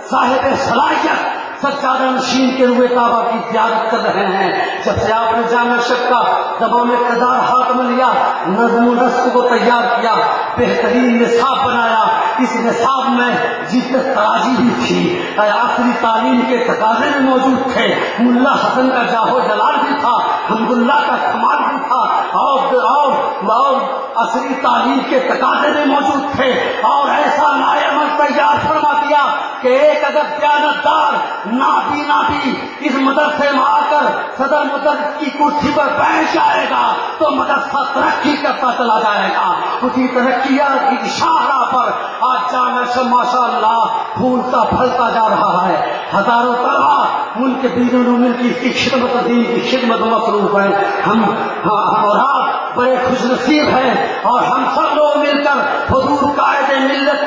صاحب صلاحیت سجادہ نشین کے روئے کعبہ کی زیارت کر رہے ہیں. جب سے آپ نے جامع اشرف کا زمام اقتدار ہاتھ میں لیا، نظم و نسق کو تیار کیا، بہترین نصاب بنایا. اس نصاب میں جدت تراجی بھی تھی، عصری تعلیم کے تقاضے میں موجود تھے، ملا حسن کا جاہو جلال بھی تھا، حمداللہ کا کمال بھی تھا، اور عصری تعلیم کے تقاضے میں موجود تھے. اور ایسا نائب تیار فرما دیا کہ ایک اگر دیانتدار نابی اس مدرسے میں آ کر صدر مدرس کی کرسی پر بیٹھ جائے گا تو مدرسہ ترقی کرتا چلا جائے گا. اسی ترقیات کی شاہراہ پر آج جامع اشرف ماشاء اللہ پھولتا پھلتا جا رہا ہے. ہزاروں طلبا ملک بیرون ملک کی خدمت دین کی خدمت مصروف ہے. ہم اور آپ بڑے خوش نصیب ہیں، اور ہم سب لوگ مل کر حضور قائد ملت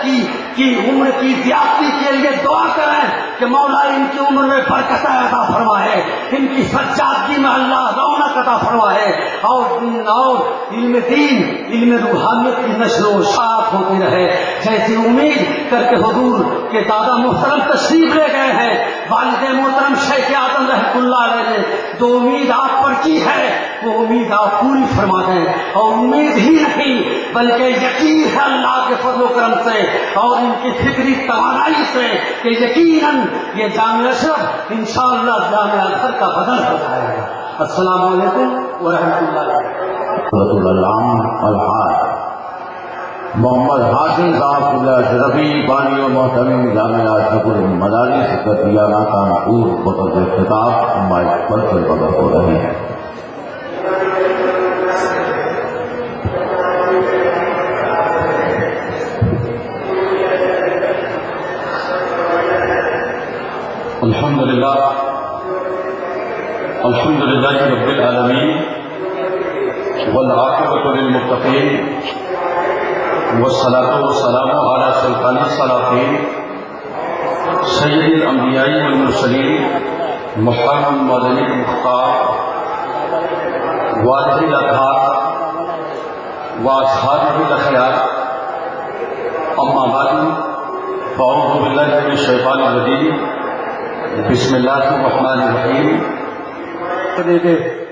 کی عمر کی زیادتی کے لیے دعا کریں کہ مولا ان کی عمر میں برکت عطا فرمائے، ان کی سجادگی میں اللہ رونق عطا فرمائے، اور علم دین، علم روحانیت کی نشر و اشاعت ہوتی رہے، جیسی امید کر کے حضور کے دادا محترم تشریف لے گئے ہیں، والد محترم شیخ اعظم رحمۃ اللہ علیہ نے جو امید آپ پر کی ہے وہ امید آپ پوری فرما دیں، اور امید ہی نہیں بلکہ یقین ہے اللہ کے فضل و کرم سے اور ان کی فکری توانائی سے کہ یقیناً یہ جامعہ اشرف انشاءاللہ جامعہ ازہر کا بدل ہو جائے گا۔ السلام علیکم ورحمۃ اللہ۔ الحاج محمد حاشم صاحب اشرفی بانی و محترم جامعہ شکر المدارس کتیانہ کانپور بطور خطاب مائک پر سے بدل ہو رہے ہیں۔ الحمدللہ رب العالمین والعاقبۃ للمتقین والصلاۃ والسلام علی سلطان الصلاطین سید الانبیاء والمرسلین محمد مدنی المختار والد الاطہار واصحابہ الاخیار، اما بعد فاعوذ باللہ من الشیطان الرجیم، بسم اللہ الرحمن الرحیم،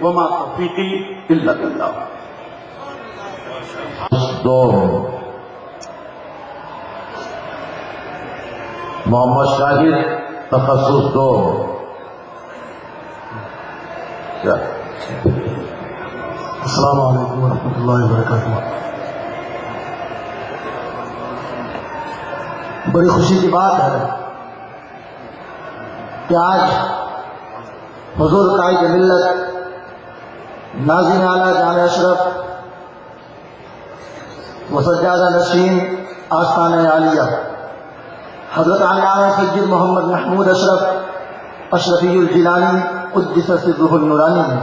وما توفیقی الا باللہ۔ محمد شاہد تخصص 2 السلام علیکم ورحمۃ اللہ وبرکاتہ۔ بڑی خوشی کی بات ہے کہ آج حضور قائد ملت ناظرین اعلیٰ جامعہ اشرف و سجادہ نشین آستانہ عالیہ حضرت علامہ سید محمد محمود اشرف اشرفی الجیلانی قدس سرہ النورانی نے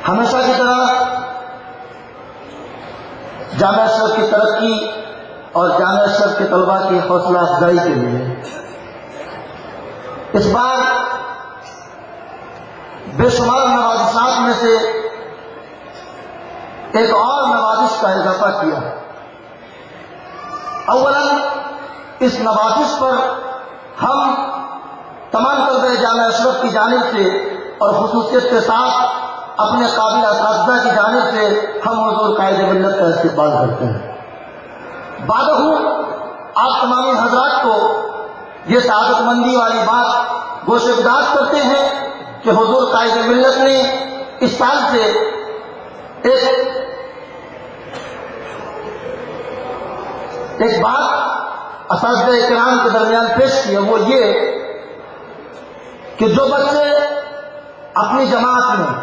ہمیشہ کی طرح جامعہ اشرف کی ترقی اور جامعہ اشرف کے طلباء کی حوصلہ افزائی کے لیے اس بار بے شمار نوازشات میں سے ایک اور نوازش کا اضافہ کیا۔ اولاً اس نوازش پر ہم تمام طلبہ جامعہ اشرف کی جانب سے اور خصوصیت کے ساتھ اپنے قابل اساتذہ کی جانب سے ہم حضور قائد ملت کا استقبال کرتے ہیں۔ بعد آپ تمامی حضرات کو یہ سعادت مندی والی بات گوش گزار کرتے ہیں کہ حضور قائد ملت نے اس سال سے ایک بات اساتذہ کرام کے درمیان پیش کی ہے، وہ یہ کہ جو بچے اپنی جماعت میں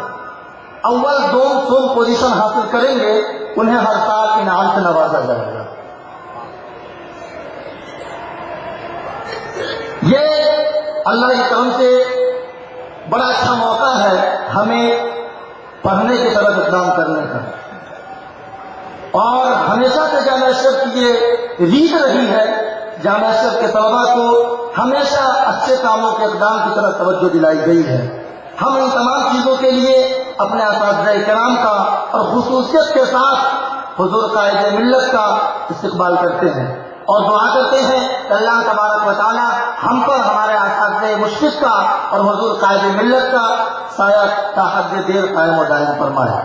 اول دوم پوزیشن حاصل کریں گے انہیں ہر سال انعام سے نوازا جائے گا۔ یہ اللہ کی کرم سے بڑا اچھا موقع ہے ہمیں پڑھنے کی طرف اقدام کرنے کا، اور ہمیشہ سے جامعہ اشرف کی یہ ریت رہی ہے، جامعہ اشرف کے طلباء کو ہمیشہ اچھے کاموں کے اقدام کی طرف توجہ دلائی گئی ہے۔ ہم ان تمام چیزوں کے لیے اپنے اساتذہ کرام کا اور خصوصیت کے ساتھ حضور قائد ملت کا استقبال کرتے ہیں اور دعا کرتے ہیں کہ اللہ تبارک و تعالی ہم پر ہمارے اساتذہ مشفق کا اور حضور قائد ملت کا سایہ تا حد دیر قائم و دائم فرمائے۔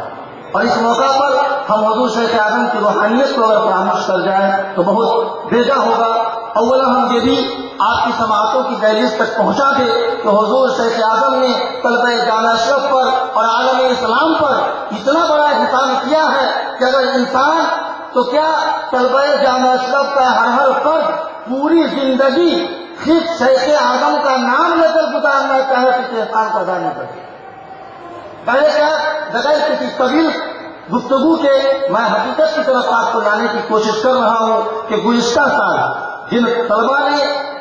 اور اس موقع پر ہم حضور شیخ اعظم کی روحانیت کو اگر فراموش کر جائیں تو بہت بیجا ہوگا۔ اولا ہم یہ بھی آپ کی سماعتوں کی دہلیز تک پہنچا دے کہ حضور شیخ اعظم نے طلبہ جامعہ اشرف پر اور عالم اسلام پر اتنا بڑا احسان کیا ہے کہ اگر انسان تو کیا طلبہ جامعہ اشرف کا ہر فرد پوری زندگی صرف شیخ اعظم کا نام لے کر گزارنا چاہے کسی احسان کو ادا نہیں کرتے۔ پہلے کیا بغیر کسی طویل گفتگو کے میں حقیقت کی طرف آپ کو لانے کی کوشش کر رہا ہوں کہ گزشتہ سال جن طلبا نے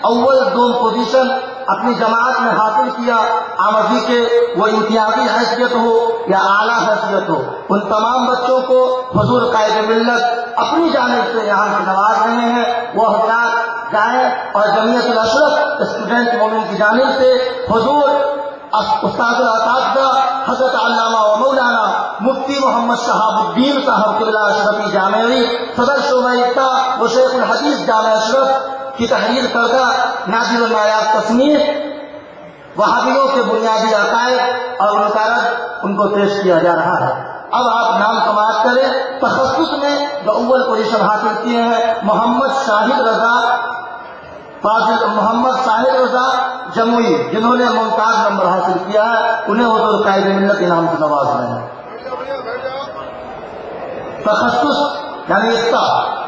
اول دوم پوزیشن اپنی جماعت میں حاصل کیا، آمدی کے وہ امتیازی حیثیت ہو یا اعلیٰ حیثیت ہو، ان تمام بچوں کو حضور قائد ملت اپنی جانب سے یہاں سے نواز رہے ہیں۔ وہ حضرات جائیں اور جمعیت الاشرف اسٹوڈنٹ موومنٹ کی جانب سے حضور استاد الاساتذہ حضرت علامہ و مولانا مفتی محمد شہاب الدین صاحب قبلہ اشرفی جامعی صدر شعبہ افتاء و شیخ الحدیث جامعہ اشرف کی تحریر کردہ نازل النایاب تصنیف وہابیوں کے بنیادی عقائد اور منکرات ان کو پیش کیا جا رہا ہے۔ اب آپ نام سماعت کریں۔ تخصص میں جو اول پوزیشن حاصل کیے ہیں محمد شاہد رضا جموئی، جنہوں نے ممتاز نمبر حاصل کیا ہے، انہیں حضور قائد ملت انعام سے نواز رہے ہیں۔ تخصص یعنی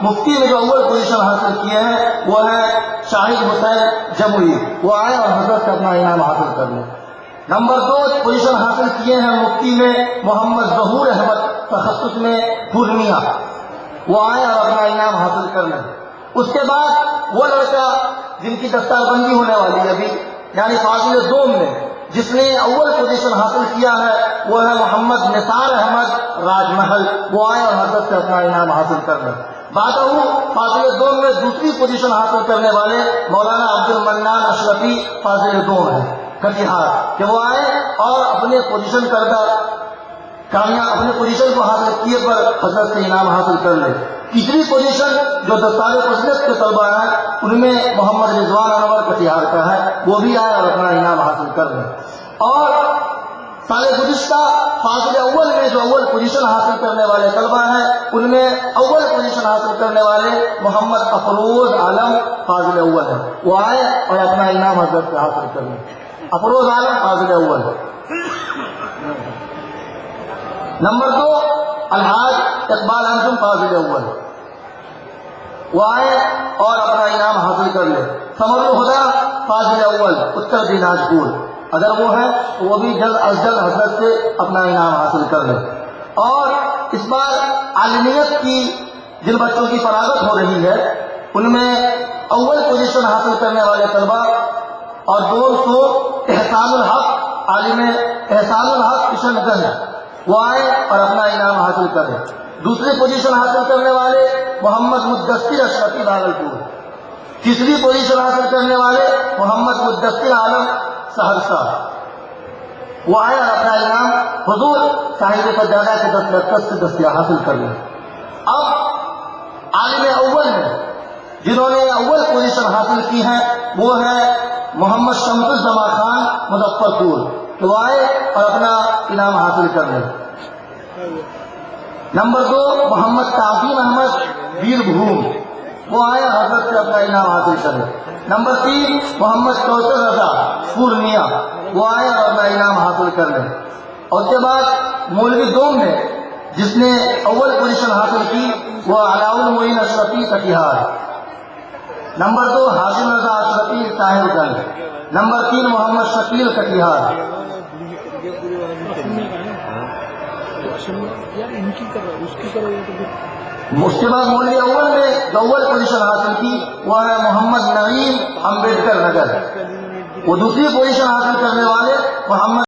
مفتی میں جو اول پوزیشن حاصل کیے ہیں وہ ہے شاہد حسین جموئی، وہ آئے اور حضرت سے اپنا انعام حاصل کر لیں۔ نمبر 2 پوزیشن حاصل کیے ہیں مفتی میں محمد ظہور احمد، تخصص میں پورنیہ، وہ آئے اور اپنا انعام حاصل کر لیں۔ اس کے بعد وہ لڑکا جن کی دستار بندی ہونے والی ہے ابھی، یعنی فاضل دوم میں جس نے اول پوزیشن حاصل کیا ہے، وہ ہے محمد نثار احمد راج محل، وہ آئے اور حضرت سے اپنا انعام حاصل کر لیں۔ بات فاضل دوم میں دوسری پوزیشن حاصل کرنے والے مولانا عبد المنان اشرفی فاضل دوم ہیں کٹیہار، کہ وہ آئے اور اپنے پوزیشن کو حاصل کیے پر حضرت سے انعام حاصل کر لے۔ تیسری پوزیشن جو دستار فضیلت کے طلبا ہیں ان میں محمد رضوان انور کٹیہار کا ہے، وہ بھی آئے اور اپنا انعام حاصل کر لیں۔ اور سال گزشتہ فاضل اول میں جو اول پوزیشن حاصل کرنے والے طلبا ہیں ان میں اول پوزیشن حاصل کرنے والے محمد افروز عالم فاضل اول ہے، وہ آئے اور اپنا انعام حضرت سے حاصل کر لیں۔ افروز عالم فاضل اول ہے۔ نمبر 2 الحاج اقبال انجم فاضل اول، وہ آئے اور اپنا انعام حاصل کر لے۔ ثمر الہدیٰ فاضل اول اتر دیناجپور، اگر وہ ہے تو وہ بھی جلد از جلد حضرت سے اپنا انعام حاصل کر لے۔ اور اس بار عالمیت کی جن بچوں کی فراغت ہو رہی ہے ان میں اول پوزیشن حاصل کرنے والے طلبا اور 200 احسان الحق عالم احسان الحق کشن گنج، وہ آئے اور اپنا انعام حاصل کریں۔ دوسری پوزیشن حاصل کرنے والے محمد مدثر اشرفی بھاگلپور، تیسری پوزیشن حاصل کرنے والے محمد مدثر عالم سہرسہ، وہ آئے اور اپنا انعام حضور صاحب سجادہ کے دستخط سے دستیاب حاصل کر لیں۔ اب عالم اول میں جنہوں نے اول پوزیشن حاصل کی ہے وہ ہے محمد شمس الزما خان مظفر پور، تو وہ آئے اور اپنا انعام حاصل کر لیں۔ نمبر 2 محمد تعظیم احمد ویر بھوم، وہ آئے اور حضرت سے اپنا انعام حاصل کریں۔ نمبر 3 محمد کوثر رضا پورنیہ، وہ آئے اور اپنا انعام حاصل کر لیں۔ اور اس کے بعد مولوی دوم میں جس نے اول پوزیشن حاصل کی وہ علاء المعین اشرفی کٹیہار، نمبر 2 حاشم رضا اشرفی طاہر گنج، نمبر 3 محمد شکیل کٹیہار۔ اس کے بعد مولوی اول میں جو اول پوزیشن حاصل کی وہ ہے محمد نعیم امبیڈکر نگر، وہ دوسری پوزیشن حاصل کرنے والے محمد